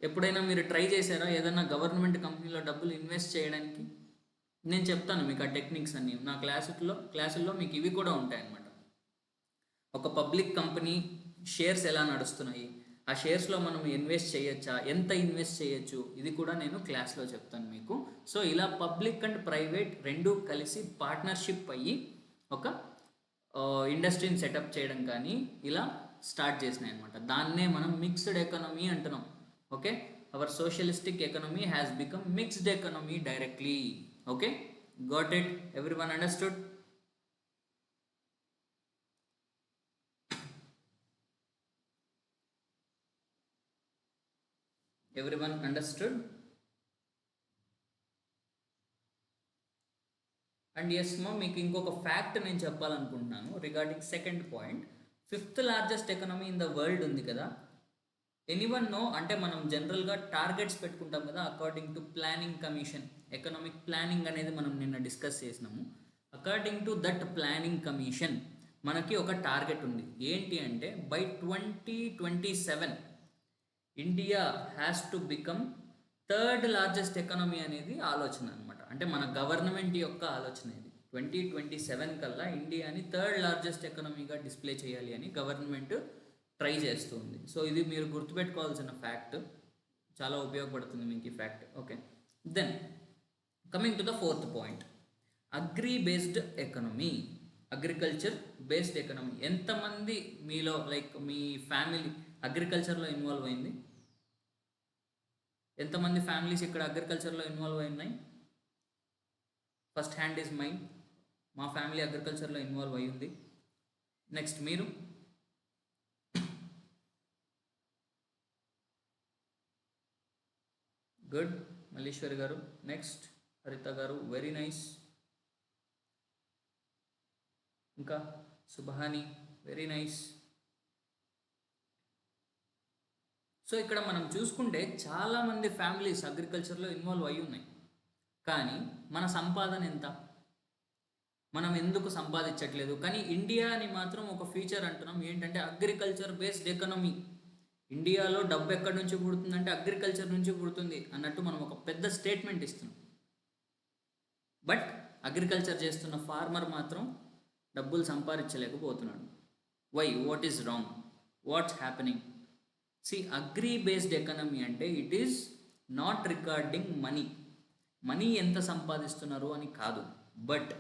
ఎప్పుడైనా మీరు ట్రై చేశారా ఏదైనా గవర్నమెంట్ కంపెనీలో డబ్బులు ఇన్వెస్ట్ చేయడానికి? నేను చెప్తాను మీకు ఆ టెక్నిక్స్ అన్ని. నా క్లాసుల్లో మీకు ఇవి కూడా ఉంటాయన్నమాట. ఒక పబ్లిక్ కంపెనీ షేర్స్ ఎలా నడుస్తున్నాయి, ఆ షేర్స్లో మనం ఇన్వెస్ట్ చేయొచ్చా, ఎంత ఇన్వెస్ట్ చేయొచ్చు, ఇది కూడా నేను క్లాస్లో చెప్తాను మీకు. సో ఇలా పబ్లిక్ అండ్ ప్రైవేట్ రెండు కలిసి పార్ట్నర్షిప్ అయ్యి ఒక ఇండస్ట్రీని సెటప్ చేయడం కానీ ఇలా స్టార్ట్ చేసినాయి అనమాట. దాన్నే మనం మిక్స్డ్ ఎకనమీ అంటున్నాం. Okay, our socialistic economy has become mixed economy directly. Okay, got it? Everyone understood? Everyone understood? And yes మా, మీకు ఇంకొక ఫ్యాక్ట్ నేను చెప్పాలనుకుంటున్నాను regarding second point. 5th largest economy in the world ఉంది కదా, ఎనీవన్ నో? అంటే మనం జనరల్గా టార్గెట్స్ పెట్టుకుంటాం కదా, according to planning commission. Economic planning అనేది మనం నిన్న డిస్కస్ చేసినాము. According to that planning commission మనకి ఒక టార్గెట్ ఉంది. ఏంటి అంటే by 2027 India has to become 3rd largest economy అనేది ఆలోచన అనమాట. అంటే మన గవర్నమెంట్ యొక్క ఆలోచన ఇది. 2027 కల్లా ఇండియాని 3rd largest ఎకనమీగా డిస్ప్లే చేయాలి అని గవర్నమెంట్ ట్రై చేస్తుంది. సో ఇది మీరు గుర్తుపెట్టుకోవాల్సిన ఫ్యాక్ట్, చాలా ఉపయోగపడుతుంది మీకు ఈ fact. Okay, then coming to the fourth point, agri based economy, agriculture based economy. ఎంతమంది మీలో లైక్ మీ ఫ్యామిలీ అగ్రికల్చర్లో ఇన్వాల్వ్ అయింది? ఎంతమంది ఫ్యామిలీస్ ఇక్కడ అగ్రికల్చర్లో ఇన్వాల్వ్ అయినాయి? ఫస్ట్ హ్యాండ్ ఈజ్ మైన్, మా ఫ్యామిలీ అగ్రికల్చర్లో ఇన్వాల్వ్ అయ్యింది. నెక్స్ట్ మీరు, గుడ్, మల్లీశ్వరి గారు. నెక్స్ట్ హరిత గారు, వెరీ నైస్. ఇంకా సుభాని, వెరీ నైస్. సో ఇక్కడ మనం చూసుకుంటే చాలామంది ఫ్యామిలీస్ అగ్రికల్చర్లో ఇన్వాల్వ్ అయి ఉన్నాయి. కానీ మన సంపాదన ఎంత? మనం ఎందుకు సంపాదించట్లేదు? కానీ ఇండియాని మాత్రం ఒక ఫీచర్ అంటున్నాం, ఏంటంటే అగ్రికల్చర్ బేస్డ్ ఎకనమీ. ఇండియాలో డబ్బు ఎక్కడి నుంచి పుడుతుందంటే అగ్రికల్చర్ నుంచి పుడుతుంది అన్నట్టు మనం ఒక పెద్ద స్టేట్మెంట్ ఇస్తున్నాం. బట్ అగ్రికల్చర్ చేస్తున్న ఫార్మర్ మాత్రం డబ్బులు సంపాదించలేకపోతున్నాడు. Why? What is wrong? What's happening? See, agri based economy అంటే it is not regarding money, money ఎంత సంపాదిస్తున్నారు అని కాదు, but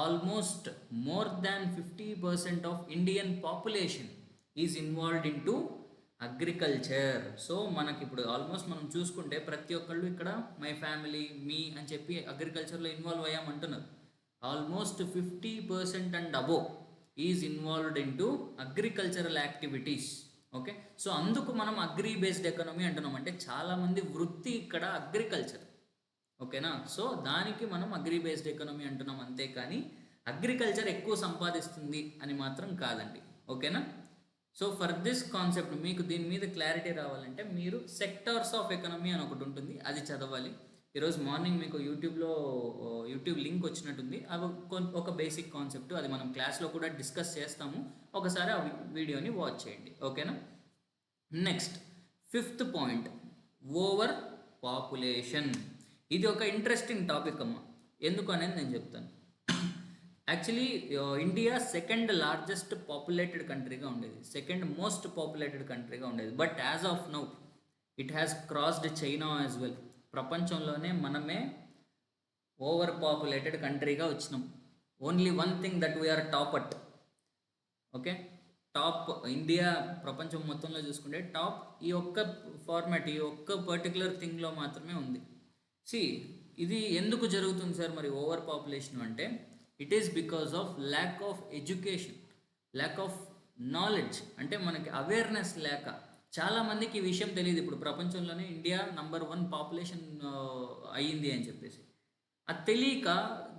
almost more than 50% of Indian population is involved in to agriculture. So మనకి ఇప్పుడు ఆల్మోస్ట్ మనం చూసుకుంటే ప్రతి ఒక్కళ్ళు ఇక్కడ మై ఫ్యామిలీ, మీ అని చెప్పి అగ్రికల్చర్లో ఇన్వాల్వ్ అయ్యామంటున్నారు. Almost 50% and above is involved in to agricultural activities. Okay, so అందుకు మనం అగ్రి బేస్డ్ ఎకనమీ అంటున్నాం. అంటే చాలామంది వృత్తి ఇక్కడ అగ్రికల్చర్. ఓకేనా? సో దానికి మనం అగ్రి బేస్డ్ ఎకనమీ అంటున్నాం, అంతేకాని అగ్రికల్చర్ ఎక్కువ సంపాదిస్తుంది అని మాత్రం కాదండి. ఓకేనా? సో ఫర్ దిస్ కాన్సెప్ట్ మీకు దీని మీద క్లారిటీ రావాలంటే మీరు సెక్టార్స్ ఆఫ్ ఎకనమీ అని ఒకటి ఉంటుంది, అది చదవాలి. ఈరోజు మార్నింగ్ మీకు యూట్యూబ్ లింక్ వచ్చినట్టుంది, అవి ఒక బేసిక్ కాన్సెప్ట్, అది మనం క్లాస్లో కూడా డిస్కస్ చేస్తాము. ఒకసారి ఆ వీడియోని వాచ్ చేయండి. ఓకేనా? Next fifth point, over population. ఇది ఒక ఇంట్రెస్టింగ్ టాపిక్ అమ్మ, ఎందుకు అనేది నేను చెప్తాను. Actually India second largest populated కంట్రీగా ఉండేది, సెకండ్ మోస్ట్ పాపులేటెడ్ కంట్రీగా ఉండేది. But as of now it has crossed China as well. ప్రపంచంలోనే మనమే ఓవర్ పాపులేటెడ్ కంట్రీగా వచ్చినాం. Only one thing that we are top at. Okay, top India ప్రపంచం మొత్తంలో చూసుకుంటే టాప్ ఈ ఒక్క ఫార్మాట్, ఈ ఒక్క పర్టికులర్ థింగ్లో మాత్రమే ఉంది. సి, ఇది ఎందుకు జరుగుతుంది సార్ మరి ఓవర్ పాపులేషన్ అంటే? It is because of lack of education, lack of knowledge. అంటే మనకి అవేర్నెస్ లేక చాలామందికి ఈ విషయం తెలియదు. ఇప్పుడు ప్రపంచంలోనే ఇండియా నంబర్ 1 పాపులేషన్ అయ్యింది అని చెప్పేసి అది తెలియక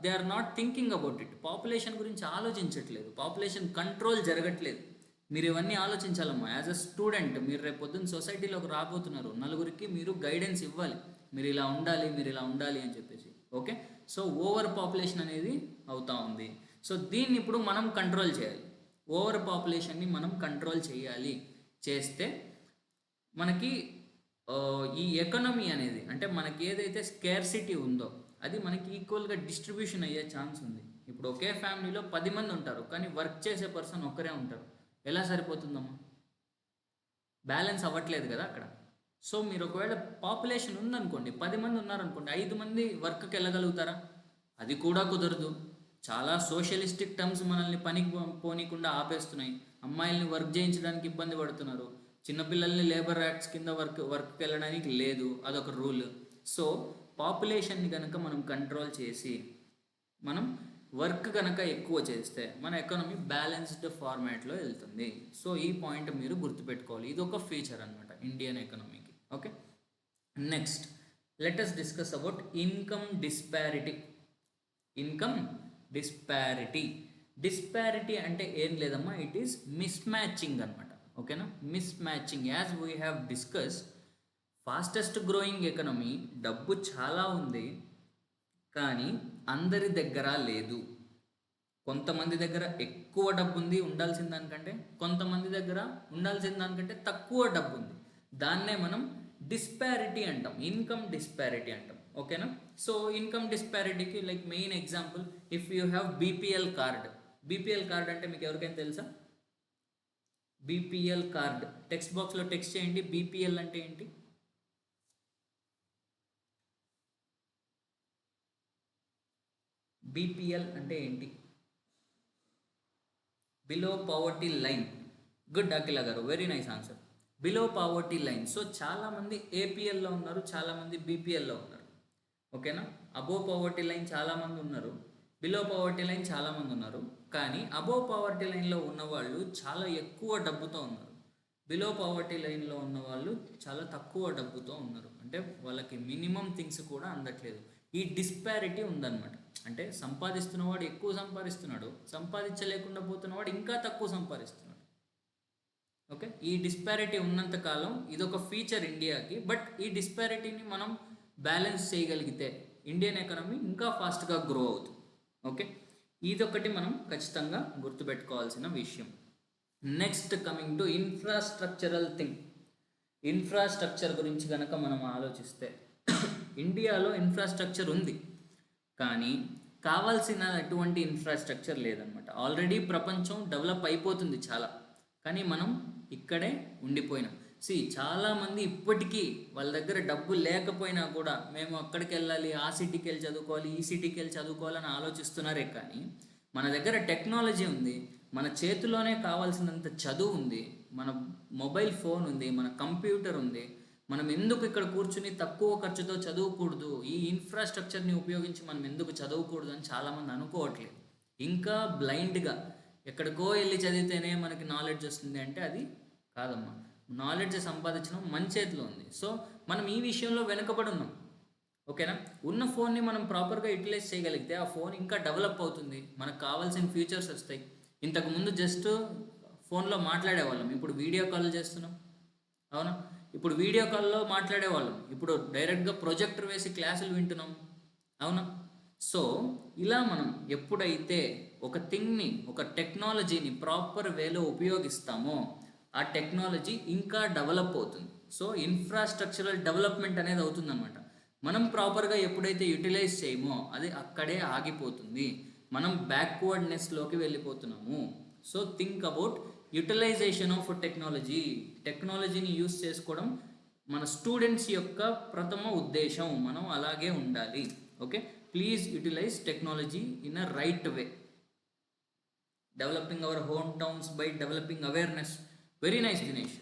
they are not thinking about it. Population గురించి ఆలోచించట్లేదు, పాపులేషన్ కంట్రోల్ జరగట్లేదు. మీరు ఇవన్నీ ఆలోచించాలమ్మా. యాజ్ అ స్టూడెంట్ మీరు రేపు పొద్దున్న సొసైటీలోకి రాబోతున్నారు, నలుగురికి మీరు గైడెన్స్ ఇవ్వాలి, మీరు ఇలా ఉండాలి, మీరు ఇలా ఉండాలి అని చెప్పేసి. ఓకే, సో ఓవర్ పాపులేషన్ అనేది అవుతూ ఉంది. సో దీన్ని ఇప్పుడు మనం కంట్రోల్ చేయాలి. ఓవర్ పాపులేషన్ని మనం కంట్రోల్ చేయాలి. చేస్తే మనకి ఈ ఎకనమీ అనేది, అంటే మనకి ఏదైతే స్కేర్సిటీ ఉందో అది మనకి ఈక్వల్గా డిస్ట్రిబ్యూషన్ అయ్యే ఛాన్స్ ఉంది. ఇప్పుడు ఒకే ఫ్యామిలీలో 10 మంది ఉంటారు, కానీ వర్క్ చేసే పర్సన్ ఒక్కరే ఉంటారు. ఎలా సరిపోతుందమ్మా? బ్యాలెన్స్ అవ్వట్లేదు కదా అక్కడ. సో మీరు ఒకవేళ పాపులేషన్ ఉందనుకోండి, 10 మంది ఉన్నారనుకోండి, 5 మంది వర్క్కి వెళ్ళగలుగుతారా? అది కూడా కుదరదు. చాలా సోషలిస్టిక్ టర్మ్స్ మనల్ని పనికి పోనీకుండా ఆపేస్తున్నాయి. అమ్మాయిల్ని వర్క్ చేయించడానికి ఇబ్బంది పడుతున్నారు, చిన్నపిల్లల్ని లేబర్ యాక్ట్స్ కింద వర్క్కి వెళ్ళడానికి లేదు, అదొక రూల్. సో పాపులేషన్ని కనుక మనం కంట్రోల్ చేసి మనం వర్క్ కనుక ఎక్కువ చేస్తే మన ఎకానమీ బ్యాలెన్స్డ్ ఫార్మాట్లో వెళ్తుంది. సో ఈ పాయింట్ మీరు గుర్తుపెట్టుకోవాలి, ఇది ఒక ఫీచర్ అనమాట ఇండియన్ ఎకానమీకి. Okay, next let us discuss about income disparity. Income disparity అంటే ఏం లేదమ్మా, ఇట్ ఈస్ మిస్ మ్యాచింగ్ అనమాట. ఓకేనా? Mismatching, as we have discuss, fastest growing economy, డబ్బు చాలా ఉంది కానీ అందరి దగ్గర లేదు. కొంతమంది దగ్గర ఎక్కువ డబ్బు ఉంది ఉండాల్సిన దానికంటే, కొంతమంది దగ్గర ఉండాల్సిన దానికంటే తక్కువ డబ్బు ఉంది. దాన్నే మనం డిస్పారిటీ అంటాం, ఇన్కమ్ డిస్పారిటీ అంటాం. ఓకేనా? సో ఇన్కమ్ డిస్పారిటీకి like main example, if you have BPL card. BPL card అంటే మీకు ఎవరికైనా తెలుసా? BPL card. టెక్స్ట్ బాక్స్లో టెక్స్ట్ చేయండి, బీపీఎల్ అంటే ఏంటి? బీపీఎల్ అంటే ఏంటి? Below poverty line. Good Akhila garu, very nice answer. Below poverty line. So చాలామంది ఏపీఎల్లో ఉన్నారు, చాలామంది బీపీఎల్లో ఉన్నారు. ఓకేనా? అబోవ్ పవర్టీ లైన్ చాలామంది ఉన్నారు, బిలో పవర్టీ లైన్ చాలామంది ఉన్నారు. కానీ అబోవ్ పవర్టీ లైన్లో ఉన్నవాళ్ళు చాలా ఎక్కువ డబ్బుతో ఉన్నారు, బిలో పవర్టీ లైన్లో ఉన్నవాళ్ళు చాలా తక్కువ డబ్బుతో ఉన్నారు. అంటే వాళ్ళకి మినిమం థింగ్స్ కూడా అందట్లేదు. ఈ డిస్పారిటీ ఉందన్నమాట. అంటే సంపాదిస్తున్నవాడు ఎక్కువ సంపాదిస్తున్నాడు, సంపాదించలేకుండా పోతున్నవాడు ఇంకా తక్కువ సంపాదిస్తున్నాడు. ఓకే, ఈ డిస్పారిటీ ఉన్నంతకాలం ఇదొక ఫీచర్ ఇండియాకి. బట్ ఈ డిస్పారిటీని మనం బ్యాలెన్స్ చేయగలిగితే ఇండియన్ ఎకానమీ ఇంకా ఫాస్ట్గా గ్రో అవుతుంది. ఓకే, ఇదొకటి మనం ఖచ్చితంగా గుర్తుపెట్టుకోవాల్సిన విషయం. Next coming to infrastructural thing. Infrastructure గురించి కనుక మనం ఆలోచిస్తే ఇండియాలో ఇన్ఫ్రాస్ట్రక్చర్ ఉంది, కానీ కావాల్సిన అటువంటి ఇన్ఫ్రాస్ట్రక్చర్ లేదనమాట. ఆల్రెడీ ప్రపంచం డెవలప్ అయిపోతుంది చాలా, కానీ మనం ఇక్కడే ఉండిపోయినాం. చాలామంది ఇప్పటికీ వాళ్ళ దగ్గర డబ్బు లేకపోయినా కూడా మేము అక్కడికి వెళ్ళాలి, ఆ సిటీకి వెళ్ళి చదువుకోవాలి, ఈ సిటీకి వెళ్ళి చదువుకోవాలని ఆలోచిస్తున్నారే. కానీ మన దగ్గర టెక్నాలజీ ఉంది, మన చేతిలోనే కావాల్సినంత చదువు ఉంది, మన మొబైల్ ఫోన్ ఉంది, మన కంప్యూటర్ ఉంది. మనం ఎందుకు ఇక్కడ కూర్చుని తక్కువ ఖర్చుతో చదువుకూడదు, ఈ ఇన్ఫ్రాస్ట్రక్చర్ని ఉపయోగించి మనం ఎందుకు చదవకూడదు అని చాలామంది అనుకోవట్లేదు. ఇంకా బ్లైండ్గా ఎక్కడికో వెళ్ళి చదివితేనే మనకి నాలెడ్జ్ వస్తుంది అంటే అది కాదమ్మా. నాలెడ్జ్ సంపాదించడం మన చేతిలో ఉంది. సో మనం ఈ విషయంలో వెనుకబడి ఉన్నాం. ఓకేనా? ఉన్న ఫోన్ని మనం ప్రాపర్గా యూటిలైజ్ చేయగలిగితే ఆ ఫోన్ ఇంకా డెవలప్ అవుతుంది, మనకు కావాల్సిన ఫీచర్స్ వస్తాయి. ఇంతకుముందు జస్ట్ ఫోన్లో మాట్లాడేవాళ్ళం, ఇప్పుడు వీడియో కాల్ చేస్తున్నాం. అవునా? ఇప్పుడు వీడియో కాల్లో మాట్లాడేవాళ్ళం, ఇప్పుడు డైరెక్ట్గా ప్రొజెక్టర్ వేసి క్లాసులు వింటున్నాం. అవునా? సో ఇలా మనం ఎప్పుడైతే ఒక థింగ్ని, ఒక టెక్నాలజీని ప్రాపర్ వేలో ఉపయోగిస్తామో ఆ టెక్నాలజీ ఇంకా డెవలప్ అవుతుంది. సో ఇన్ఫ్రాస్ట్రక్చరల్ డెవలప్మెంట్ అనేది అవుతుందన్నమాట. మనం ప్రాపర్గా ఎప్పుడైతే యూటిలైజ్ చేయమో అది అక్కడే ఆగిపోతుంది, మనం బ్యాక్వర్డ్నెస్లోకి వెళ్ళిపోతున్నాము. So think about utilization of technology. టెక్నాలజీని యూస్ చేసుకోవడం మన స్టూడెంట్స్ యొక్క ప్రథమ ఉద్దేశం, మనం అలాగే ఉండాలి. Okay, please utilize technology in a right way. Developing our home towns by developing awareness. Very nice Dinesh.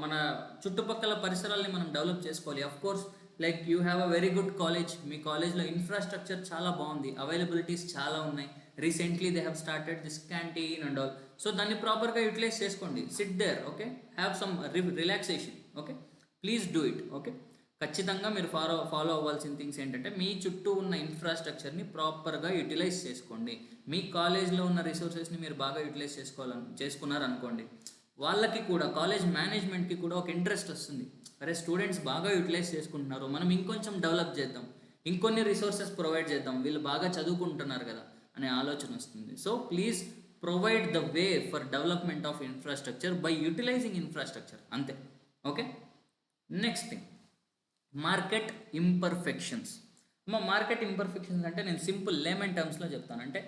మన చుట్టుపక్కల పరిసరాల్ని మనం డెవలప్ చేసుకోవాలి. Of course like you have a very good college, మీ కాలేజ్లో ఇన్ఫ్రాస్ట్రక్చర్ చాలా బాగుంది, అవైలబిలిటీస్ చాలా ఉన్నాయి. Recently they have started this canteen and all. So దాన్ని ప్రాపర్గా యూటిలైజ్ చేసుకోండి. Sit there, okay, have some relaxation. Okay, please do it. Okay, ఖచ్చితంగా మీరు ఫాలో అవ్వాల్సిన థింగ్స్ ఏంటంటే మీ చుట్టూ ఉన్న ఇన్ఫ్రాస్ట్రక్చర్ని ప్రాపర్గా యూటిలైజ్ చేసుకోండి. మీ కాలేజ్లో ఉన్న రిసోర్సెస్ని మీరు బాగా యూటిలైజ్ చేసుకున్నారనుకోండి, వాళ్ళకి కూడా, కాలేజ్ మేనేజ్మెంట్కి కూడా ఒక ఇంట్రెస్ట్ వస్తుంది. అరే స్టూడెంట్స్ బాగా యూటిలైజ్ చేసుకుంటున్నారు, మనం ఇంకొంచెం డెవలప్ చేద్దాం, ఇంకొన్ని రిసోర్సెస్ ప్రొవైడ్ చేద్దాం, వీళ్ళు బాగా చదువుకుంటున్నారు కదా అనే ఆలోచన వస్తుంది. So please provide the way for development of infrastructure by utilizing infrastructure, అంతే. Okay, next thing, market imperfections. Market imperfections అంటే నేను సింపుల్ లేమన్ టర్మ్స్లో చెప్తాను, అంటే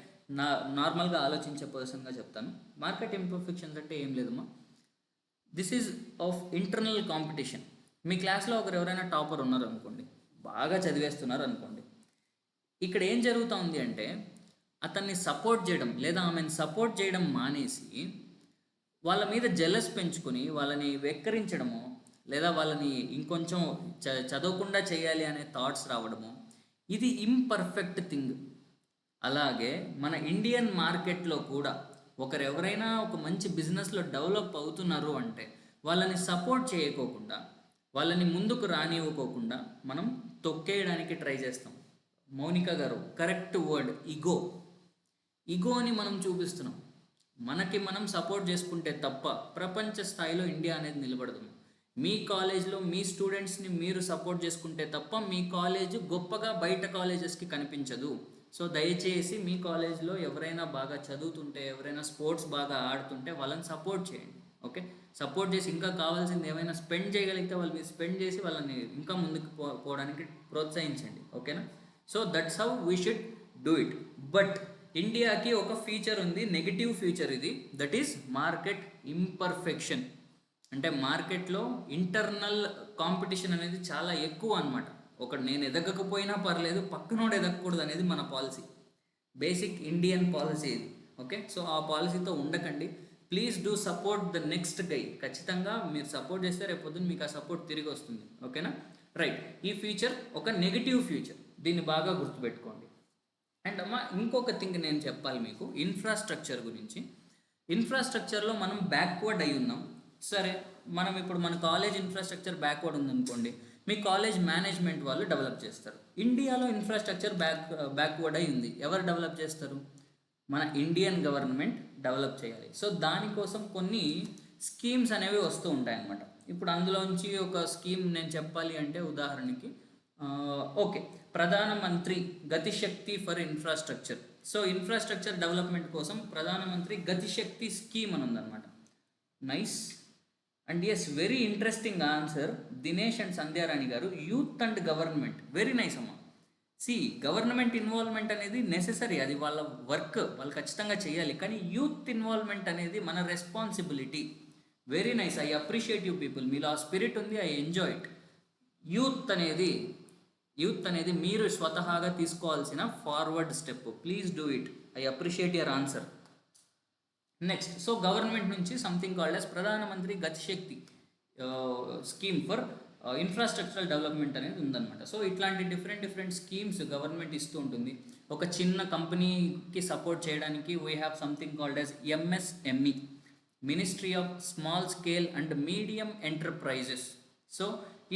నార్మల్గా ఆలోచించే పర్సన్గా చెప్తాను. మార్కెట్ ఇంపర్ఫెక్షన్స్ అంటే ఏం లేదమ్మా, this is of internal competition. మీ క్లాస్లో ఒకరు ఎవరైనా టాపర్ ఉన్నారు అనుకోండి, బాగా చదివేస్తున్నారు అనుకోండి, ఇక్కడ ఏం జరుగుతూ ఉంది అంటే అతన్ని సపోర్ట్ చేయడం లేదా ఆమెను సపోర్ట్ చేయడం మానేసి వాళ్ళ మీద జెలస్ పెంచుకొని వాళ్ళని వెక్కరించడము, లేదా వాళ్ళని ఇంకొంచెం చదవకుండా చేయాలి అనే థాట్స్ రావడము, ఇది ఇంపర్ఫెక్ట్ థింగ్. అలాగే మన ఇండియన్ మార్కెట్లో కూడా ఎవరైనా ఒక మంచి బిజినెస్లో డెవలప్ అవుతున్నారు అంటే వాళ్ళని సపోర్ట్ చేయకోకుండా, వాళ్ళని ముందుకు రానివ్వకోకుండా మనం తొక్కేయడానికి ట్రై చేస్తాం. మౌనిక గారు, కరెక్ట్ వర్డ్, ఈగోని మనం చూపిస్తున్నాం. మనకి మనం సపోర్ట్ చేసుకుంటే తప్ప ప్రపంచ స్థాయిలో ఇండియా అనేది నిలబడదు. మీ కాలేజ్లో మీ స్టూడెంట్స్ని మీరు సపోర్ట్ చేసుకుంటే తప్ప మీ కాలేజ్ గొప్పగా బయట కాలేజెస్కి కనిపించదు. సో దయచేసి మీ కాలేజ్లో ఎవరైనా బాగా చదువుతుంటే, ఎవరైనా స్పోర్ట్స్ బాగా ఆడుతుంటే వాళ్ళని సపోర్ట్ చేయండి. ఓకే, సపోర్ట్ చేసి ఇంకా కావాల్సింది ఏమైనా స్పెండ్ చేయగలిగితే వాళ్ళు మీరు స్పెండ్ చేసి వాళ్ళని ఇంకా ముందుకు పోవడానికి ప్రోత్సహించండి. ఓకేనా? So that's how we should do it. But ఇండియాకి ఒక ఫీచర్ ఉంది, నెగిటివ్ ఫీచర్ ఇది, దట్ ఈస్ మార్కెట్ ఇంపర్ఫెక్షన్. అంటే మార్కెట్లో ఇంటర్నల్ కాంపిటీషన్ అనేది చాలా ఎక్కువ అనమాట. ఒకటి నేను ఎదగకపోయినా పర్లేదు, పక్కనోడు ఎదగకూడదు అనేది మన పాలసీ, బేసిక్ ఇండియన్ పాలసీ ఇది. ఓకే, సో ఆ పాలసీతో ఉండకండి. Please do support the next guy. ఖచ్చితంగా మీరు సపోర్ట్ చేస్తే రేపు పొద్దున్న మీకు ఆ సపోర్ట్ తిరిగి వస్తుంది. ఓకేనా, రైట్. ఈ ఫీచర్ ఒక నెగిటివ్ ఫీచర్, దీన్ని బాగా గుర్తుపెట్టుకోండి. అండ్ అమ్మ ఇంకొక థింగ్ నేను చెప్పాలి మీకు ఇన్ఫ్రాస్ట్రక్చర్ గురించి. ఇన్ఫ్రాస్ట్రక్చర్లో మనం బ్యాక్వర్డ్ అయి ఉన్నాం. సరే, మనం ఇప్పుడు మన కాలేజ్ ఇన్ఫ్రాస్ట్రక్చర్ బ్యాక్వర్డ్ ఉందనుకోండి, మీ కాలేజ్ మేనేజ్మెంట్ వాళ్ళు డెవలప్ చేస్తారు. ఇండియాలో ఇన్ఫ్రాస్ట్రక్చర్ బ్యాక్వర్డ్ అయి ఉంది, ఎవరు డెవలప్ చేస్తారు? మన ఇండియన్ గవర్నమెంట్ డెవలప్ చేయాలి. సో దానికోసం కొన్ని స్కీమ్స్ అనేవి వస్తూ ఉంటాయి అన్నమాట. ఇప్పుడు అందులోంచి ఒక స్కీమ్ నేను చెప్పాలి అంటే ఉదాహరణకి okay, Pradhanmantri Gatishakti for infrastructure. So infrastructure development కోసం ప్రధానమంత్రి గతిశక్తి స్కీమ్ అని ఉందన్నమాట. Nice and yes, very interesting answer Dinesh and Sandhyarani garu. Youth and government, very nice అమ్మ. సి, గవర్నమెంట్ ఇన్వాల్వ్మెంట్ అనేది నెసెసరీ, అది వాళ్ళ వర్క్, వాళ్ళు ఖచ్చితంగా చేయాలి. కానీ యూత్ ఇన్వాల్వ్మెంట్ అనేది మన responsibility. Very nice, I appreciate you people. మీలో ఆ స్పిరిట్ ఉంది, ఐ ఎంజాయ్ ఇట్. యూత్ అనేది మీరు స్వతహాగా తీసుకోవాల్సిన forward step. Please do it. I appreciate your answer. Next, so government నుంచి సంథింగ్ కాల్డ్ యాజ్ ప్రధానమంత్రి Gatishakti scheme for infrastructural development అనేది ఉందన్నమాట. సో ఇట్లాంటి డిఫరెంట్ స్కీమ్స్ గవర్నమెంట్ ఇస్తూ ఉంటుంది. ఒక చిన్న కంపెనీకి సపోర్ట్ చేయడానికి we have something called as MSME, ministry of small scale and medium enterprises. So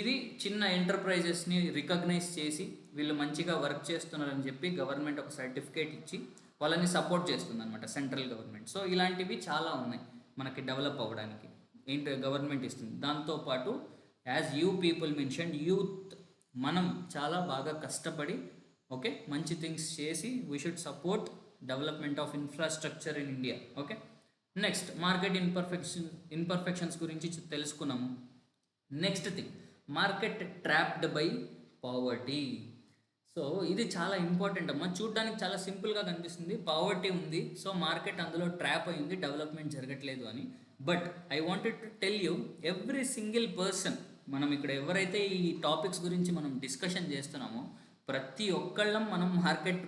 ఇది చిన్న ఎంటర్ప్రైజెస్ని రికగ్నైజ్ చేసి వీళ్ళు మంచిగా వర్క్ చేస్తున్నారని చెప్పి గవర్నమెంట్ ఒక సర్టిఫికేట్ ఇచ్చి వాళ్ళని సపోర్ట్ చేస్తుంది అనమాట, సెంట్రల్ గవర్నమెంట్. సో ఇలాంటివి చాలా ఉన్నాయి మనకి డెవలప్ అవ్వడానికి, ఏంటి గవర్నమెంట్ ఇస్తుంది. దాంతోపాటు as you people mention, youth మనం చాలా బాగా కష్టపడి ఓకే మంచి థింగ్స్ చేసి we should support development of infrastructure in India. Okay, next market imperfections గురించి తెలుసుకున్నాము. Next thing, market trapped by poverty. So ఇది చాలా ఇంపార్టెంట్ అమ్మా. చూడడానికి చాలా సింపుల్గా కనిపిస్తుంది, పావర్టీ ఉంది, సో మార్కెట్ అందులో ట్రాప్ అయింది, డెవలప్మెంట్ జరగట్లేదు అని. But I wanted to tell you, every single person, మనం ఇక్కడ ఎవరైతే ఈ టాపిక్స్ గురించి మనం డిస్కషన్ చేస్తున్నామో ప్రతి ఒక్కళ్ళం మనం మార్కెట్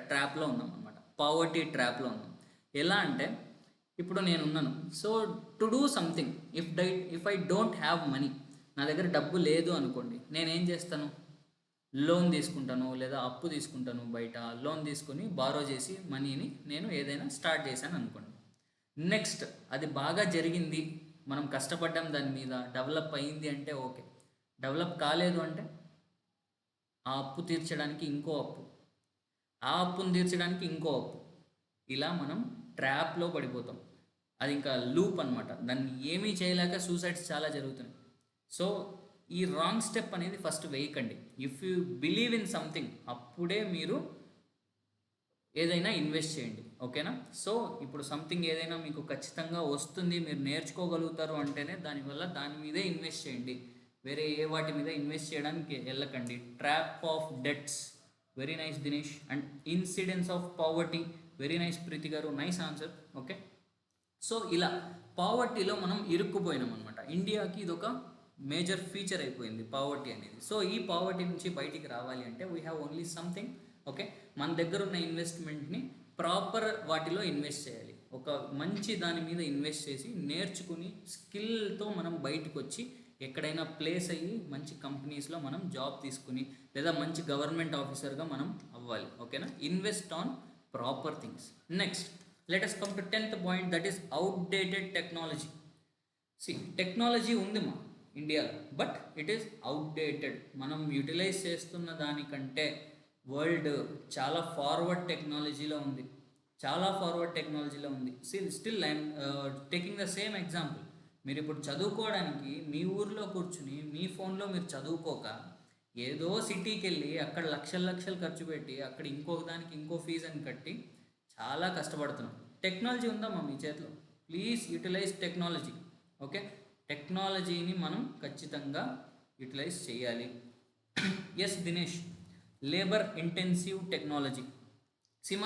ట్రాప్లో ఉన్నాం అనమాట, పావర్టీ ట్రాప్లో ఉన్నాం. ఎలా అంటే ఇప్పుడు నేనున్నాను, so to do something, if I don't have money, నా దగ్గర డబ్బు లేదు అనుకోండి, నేనేం చేస్తాను? లోన్ తీసుకుంటాను, లేదా అప్పు తీసుకుంటాను, బయట లోన్ తీసుకొని బారో చేసి మనీని నేను ఏదైనా స్టార్ట్ చేశాను అనుకోండి. నెక్స్ట్ అది బాగా జరిగింది, మనం కష్టపడ్డాం దాని మీద, డెవలప్ అయ్యింది అంటే ఓకే. డెవలప్ కాలేదు అంటే ఆ అప్పు తీర్చడానికి ఇంకో అప్పు, ఆ అప్పును తీర్చడానికి ఇంకో అప్పు, ఇలా మనం ట్రాప్లో పడిపోతాం. అది ఇంకా లూప్ అనమాట, దాన్ని ఏమీ చేయలేక సూసైడ్స్ చాలా జరుగుతున్నాయి. సో ఈ రాంగ్ స్టెప్ అనేది ఫస్ట్ వేయకండి. If you believe in something, అప్పుడే మీరు ఏదైనా ఇన్వెస్ట్ చేయండి. ఓకేనా? సో ఇప్పుడు సంథింగ్ ఏదైనా మీకు ఖచ్చితంగా వస్తుంది, మీరు నేర్చుకోగలుగుతారు అంటేనే దాని మీదే ఇన్వెస్ట్ చేయండి. వేరే ఏ వాటి మీద ఇన్వెస్ట్ చేయడానికి వెళ్ళకండి. Trap of debts, very nice Dinesh. And incidence of poverty, very nice Preethi garu, nice answer. Okay, so ఇలా పావర్టీలో మనం ఇరుక్కుపోయినాం అనమాట. ఇండియాకి ఇదొక మేజర్ ఫీచర్ అయిపోయింది పావర్టీ అనేది. సో ఈ పావర్టీ నుంచి బయటికి రావాలి అంటే we have only something. Okay, మన దగ్గర ఉన్న ఇన్వెస్ట్మెంట్ని ప్రాపర్ వాటిలో ఇన్వెస్ట్ చేయాలి. ఒక మంచి దాని మీద ఇన్వెస్ట్ చేసి నేర్చుకుని స్కిల్తో మనం బయటకు వచ్చి ఎక్కడైనా ప్లేస్ అయ్యి మంచి కంపెనీస్లో మనం జాబ్ తీసుకుని లేదా మంచి గవర్నమెంట్ ఆఫీసర్గా మనం అవ్వాలి. ఓకేనా? Invest on proper things. Next let us come to 10th point, that is outdated technology. Technology ఉంది మా ఇండియాలో, బట్ ఇట్ ఈస్ అవుట్డేటెడ్. మనం యూటిలైజ్ చేస్తున్న దానికంటే వరల్డ్ చాలా ఫార్వర్డ్ టెక్నాలజీలో ఉంది, still I'm taking the same example. మీరు ఇప్పుడు చదువుకోవడానికి మీ ఊర్లో కూర్చుని మీ ఫోన్లో మీరు చదువుకోక ఏదో సిటీకి వెళ్ళి అక్కడ లక్షలు ఖర్చు పెట్టి అక్కడ ఇంకొక దానికి ఇంకో ఫీజు అని కట్టి చాలా కష్టపడుతున్నాం. టెక్నాలజీ ఉందమ్మా మీ చేతిలో, ప్లీజ్ యూటిలైజ్ టెక్నాలజీ. ఓకే, టెక్నాలజీని మనం ఖచ్చితంగా యూటిలైజ్ చేయాలి. Yes Dinesh, labour intensive technology. Seema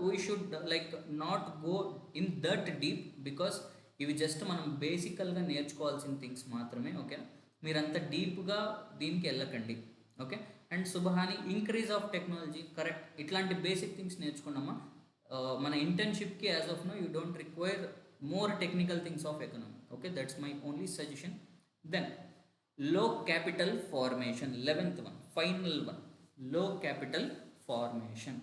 we should like not go in that deep, because ఇవి జస్ట్ మనం బేసికల్గా నేర్చుకోవాల్సిన థింగ్స్ మాత్రమే. ఓకే, మీరంత డీప్గా దీనికి వెళ్ళకండి. Okay, and Subhani increase of technology, correct, ఇట్లాంటి బేసిక్ థింగ్స్ నేర్చుకున్నామా. మన ఇంటర్న్షిప్కి as of now you don't require more technical things of economy. Okay, that's my only suggestion. Then low capital formation, 11th one, final one, low capital formation.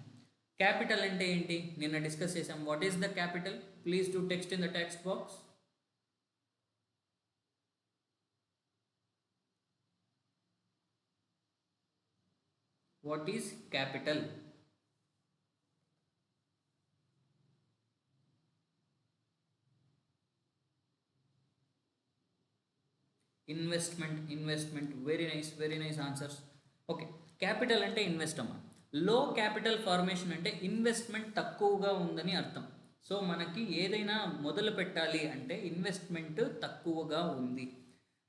Capital అంటే ఏంటి, నిన్న discuss చేసాం. What is the capital? Please do text in the text box. What is capital? Investment, very nice answers. Okay, capital అంటే invest అమ్మా. లో capital formation అంటే investment తక్కువగా ఉందని అర్థం. సో మనకి ఏదైనా మొదలు పెట్టాలి అంటే ఇన్వెస్ట్మెంట్ తక్కువగా ఉంది.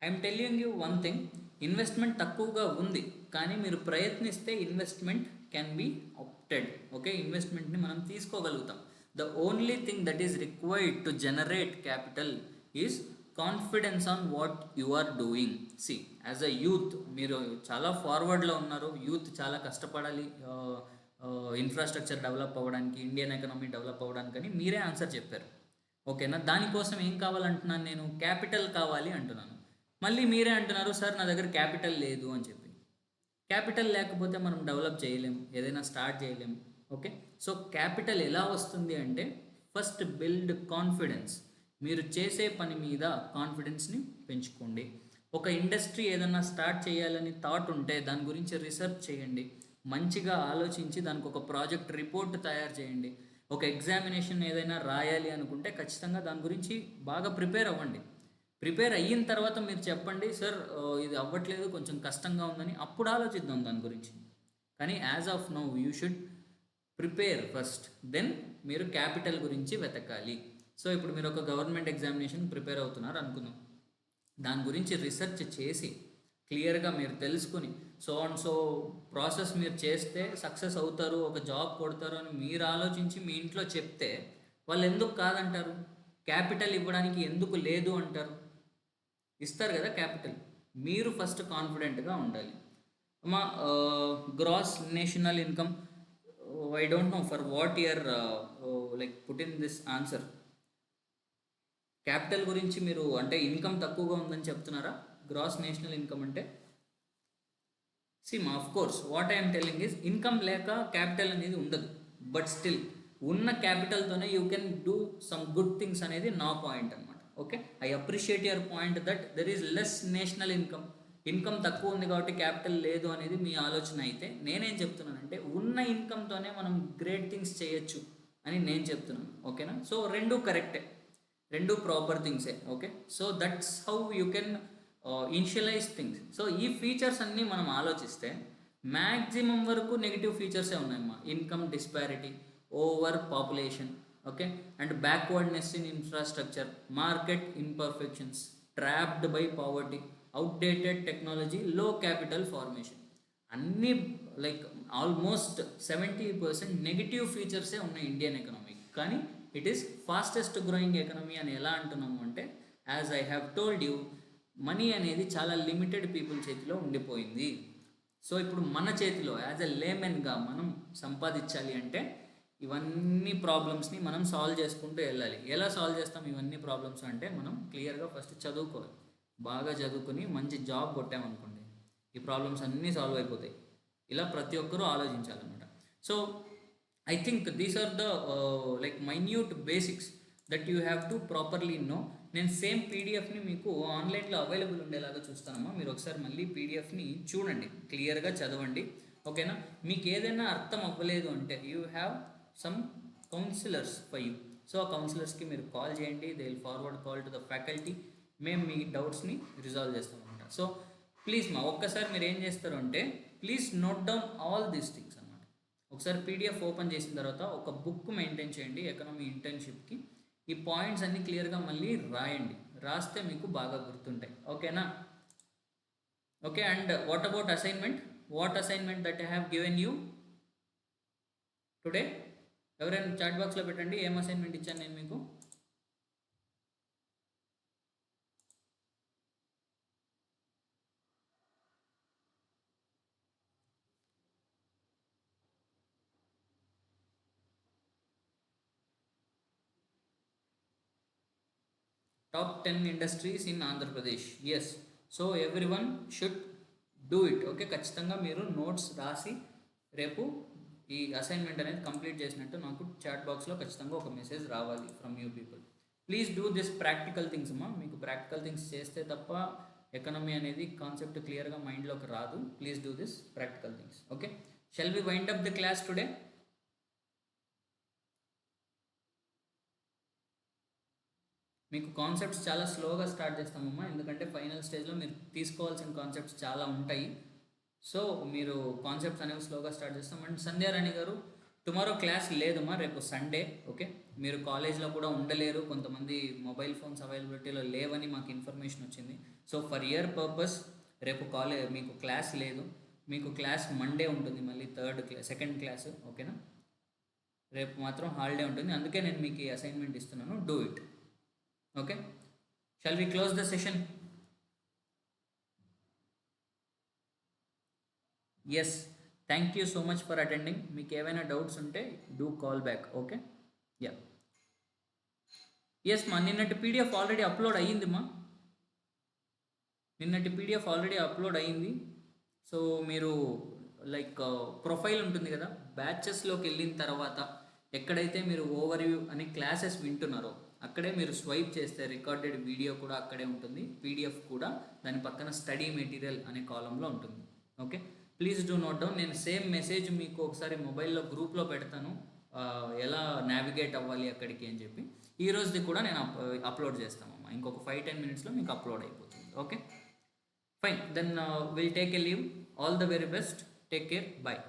I'm telling you one thing, investment తక్కువగా ఉంది, కానీ మీరు ప్రయత్నిస్తే investment can be opted. Okay, ఇన్వెస్ట్మెంట్ని మనం తీసుకోగలుగుతాం. The only thing that is required to generate capital is confidence on what you are doing. See as a youth మీరు చాలా ఫార్వర్డ్లో ఉన్నారు. యూత్ చాలా కష్టపడాలి ఇన్ఫ్రాస్ట్రక్చర్ డెవలప్ అవ్వడానికి, ఇండియన్ ఎకనామీ డెవలప్ అవ్వడానికి అని మీరే ఆన్సర్ చెప్పారు. ఓకేనా, దానికోసం ఏం కావాలంటున్నాను నేను? క్యాపిటల్ కావాలి అంటున్నాను. మళ్ళీ మీరే అంటున్నారు సార్ నా దగ్గర క్యాపిటల్ లేదు అని చెప్పి. క్యాపిటల్ లేకపోతే మనం డెవలప్ చేయలేం, ఏదైనా స్టార్ట్ చేయలేం. ఓకే, సో క్యాపిటల్ ఎలా వస్తుంది అంటే ఫస్ట్ బిల్డ్ కాన్ఫిడెన్స్. మీరు చేసే పని మీద కాన్ఫిడెన్స్ని పెంచుకోండి. ఒక ఇండస్ట్రీ ఏదైనా స్టార్ట్ చేయాలని థాట్ ఉంటే దాని గురించి రీసెర్చ్ చేయండి, మంచిగా ఆలోచించి దానికి ఒక ప్రాజెక్ట్ రిపోర్ట్ తయారు చేయండి. ఒక ఎగ్జామినేషన్ ఏదైనా రాయాలి అనుకుంటే ఖచ్చితంగా దాని గురించి బాగా ప్రిపేర్ అవ్వండి. ప్రిపేర్ అయిన తర్వాత మీరు చెప్పండి సార్ ఇది అవ్వట్లేదు, కొంచెం కష్టంగా ఉందని, అప్పుడు ఆలోచిద్దాం దాని గురించి. కానీ as of now you should prepare first, then మీరు క్యాపిటల్ గురించి వెతకాలి. సో ఇప్పుడు మీరు ఒక గవర్నమెంట్ ఎగ్జామినేషన్ ప్రిపేర్ అవుతున్నారు అనుకుందాం. దాని గురించి రీసెర్చ్ చేసి క్లియర్గా మీరు తెలుసుకుని సో అండ్ సో ప్రాసెస్ మీరు చేస్తే సక్సెస్ అవుతారు, ఒక జాబ్ కొడతారు అని మీరు ఆలోచించి మీ ఇంట్లో చెప్తే వాళ్ళు ఎందుకు కాదంటారు? క్యాపిటల్ ఇవ్వడానికి ఎందుకు లేదు అంటారు? ఇస్తారు కదా క్యాపిటల్. మీరు ఫస్ట్ కాన్ఫిడెంట్గా ఉండాలి. మా gross national income, I don't know for what year like put in this answer. Capital గురించి మీరు అంటే ఇన్కమ్ తక్కువగా ఉందని చెప్తున్నారా? గ్రాస్ నేషనల్ ఇన్కమ్ అంటే sum of course what I'm telling is income లేక క్యాపిటల్ అనేది ఉండదు. బట్ స్టిల్ ఉన్న క్యాపిటల్తోనే you can do some good things అనేది నా పాయింట్ అనమాట. Okay, I appreciate your point that there is less national income. Income తక్కువ ఉంది కాబట్టి క్యాపిటల్ లేదు అనేది మీ ఆలోచన అయితే, నేనేం చెప్తున్నానంటే ఉన్న ఇన్కమ్తోనే మనం గ్రేట్ థింగ్స్ చేయొచ్చు అని నేను చెప్తున్నాను. ఓకేనా, సో రెండు కరెక్టే, రెండు ప్రాపర్ థింగ్సే. Okay, so that's how you can initialize things. So ఈ ఫీచర్స్ అన్నీ మనం ఆలోచిస్తే మ్యాక్సిమం వరకు నెగిటివ్ ఫీచర్సే ఉన్నాయమ్మా. Income disparity, over population, okay, and backwardness in infrastructure, market imperfections, trapped by poverty, outdated technology, low capital formation. అన్నీ like almost 70% negative ఫీచర్సే ఉన్నాయి ఇండియన్ ఎకనామీ. కానీ it is fastest growing economy అని ఎలా అంటున్నాము అంటే, as I have told you, money అనేది చాలా లిమిటెడ్ పీపుల్ చేతిలో ఉండిపోయింది. సో ఇప్పుడు మన చేతిలో యాజ్ ఎ లేమెన్గా మనం సంపాదించాలి అంటే ఇవన్నీ ప్రాబ్లమ్స్ని మనం సాల్వ్ చేసుకుంటూ వెళ్ళాలి. ఎలా సాల్వ్ చేస్తాం ఇవన్నీ ప్రాబ్లమ్స్ అంటే, మనం క్లియర్గా ఫస్ట్ చదువుకోవాలి. బాగా చదువుకుని మంచి జాబ్ కొట్టామనుకోండి ఈ ప్రాబ్లమ్స్ అన్నీ సాల్వ్ అయిపోతాయి. ఇలా ప్రతి ఒక్కరూ ఆలోచించాలన్నమాట. So I think these are the like minute basics that you have to properly know. నేను సేమ్ పీడిఎఫ్ని మీకు ఆన్లైన్లో అవైలబుల్ ఉండేలాగా చూస్తానమ్మా. మీరు ఒకసారి మళ్ళీ పీడిఎఫ్ని చూడండి, క్లియర్గా చదవండి. ఓకేనా, మీకు ఏదైనా అర్థం అవ్వలేదు అంటే you have some counsellors for you. So ఆ కౌన్సిలర్స్కి మీరు కాల్ చేయండి, they will forward call to the faculty. మేము మీ డౌట్స్ని రిజాల్వ్ చేస్తాం అనమాట. సో ప్లీజ్ మా ఒక్కసారి మీరు ఏం చేస్తారు అంటే, please note down all these things. ఒకసారి పీడిఎఫ్ ఓపెన్ చేసిన తర్వాత ఒక బుక్ మెయింటైన్ చేయండి ఎకనామీ ఇంటర్న్షిప్కి. ఈ పాయింట్స్ అన్నీ క్లియర్గా మళ్ళీ రాయండి, రాస్తే మీకు బాగా గుర్తుంటాయి. ఓకేనా? Okay, and what about assignment? What assignment that I have given you today? ఎవరైనా చాట్ బాక్స్లో పెట్టండి ఏం అసైన్మెంట్ ఇచ్చాను నేను మీకు. Top 10 industries in Andhra Pradesh. Yes, so every one should do it. Okay, ఖచ్చితంగా మీరు నోట్స్ రాసి రేపు ఈ అసైన్మెంట్ అనేది కంప్లీట్ చేసినట్టు నాకు చాట్ బాక్స్లో ఖచ్చితంగా ఒక మెసేజ్ రావాలి from you people. Please do this practical things అమ్మా. మీకు ప్రాక్టికల్ థింగ్స్ చేస్తే తప్ప ఎకనమీ అనేది కాన్సెప్ట్ క్లియర్గా మైండ్లోకి రాదు. Please do this practical things. Okay, shall we wind up the class today? మీకు కాన్సెప్ట్స్ చాలా స్లోగా స్టార్ట్ చేస్తామమ్మా, ఎందుకంటే ఫైనల్ స్టేజ్లో మీరు తీసుకోవాల్సిన కాన్సెప్ట్స్ చాలా ఉంటాయి. సో మీరు కాన్సెప్ట్స్ అనేవి స్లోగా స్టార్ట్ చేస్తాం. అండ్ సంధ్యారాణి గారు, టుమారో క్లాస్ లేదమ్మా, రేపు సండే. ఓకే, మీరు కాలేజ్లో కూడా ఉండలేరు, కొంతమంది మొబైల్ ఫోన్స్ అవైలబిలిటీలో లేవని మాకు ఇన్ఫర్మేషన్ వచ్చింది. సో ఫర్ ఇయర్ పర్పస్ రేపు మీకు క్లాస్ లేదు. మీకు క్లాస్ మండే ఉంటుంది, మళ్ళీ సెకండ్ క్లాస్. ఓకేనా, రేపు మాత్రం హాలిడే ఉంటుంది, అందుకే నేను మీకు ఈ అసైన్మెంట్ ఇస్తున్నాను. Do it. Okay, shall we close the session? Yes, thank you so much for attending. మీకు ఏమైనా డౌట్స్ ఉంటే do call back. Okay, ya. Yes మా, నిన్నటి పీడిఎఫ్ ఆల్రెడీ అప్లోడ్ అయ్యింది మా, నిన్నటి పీడిఎఫ్ ఆల్రెడీ అప్లోడ్ అయ్యింది. సో మీరు లైక్ ప్రొఫైల్ ఉంటుంది కదా, బ్యాచెస్లోకి వెళ్ళిన తర్వాత ఎక్కడైతే మీరు ఓవర్ వ్యూ అని క్లాసెస్ వింటున్నారో అక్కడే మీరు స్వైప్ చేస్తే రికార్డెడ్ వీడియో కూడా అక్కడే ఉంటుంది, పీడిఎఫ్ కూడా దాని పక్కన స్టడీ మెటీరియల్ అనే కాలంలో ఉంటుంది. Okay, please do note down. నేను సేమ్ మెసేజ్ మీకు ఒకసారి మొబైల్లో గ్రూప్లో పెడతాను, ఎలా నావిగేట్ అవ్వాలి అక్కడికి అని చెప్పి. ఈ రోజుది కూడా నేను అప్లోడ్ చేస్తామమ్మా, ఇంకొక 5-10 మినిట్స్లో మీకు అప్లోడ్ అయిపోతుంది. Okay, fine, then will take a leave. All the very best, take care, bye.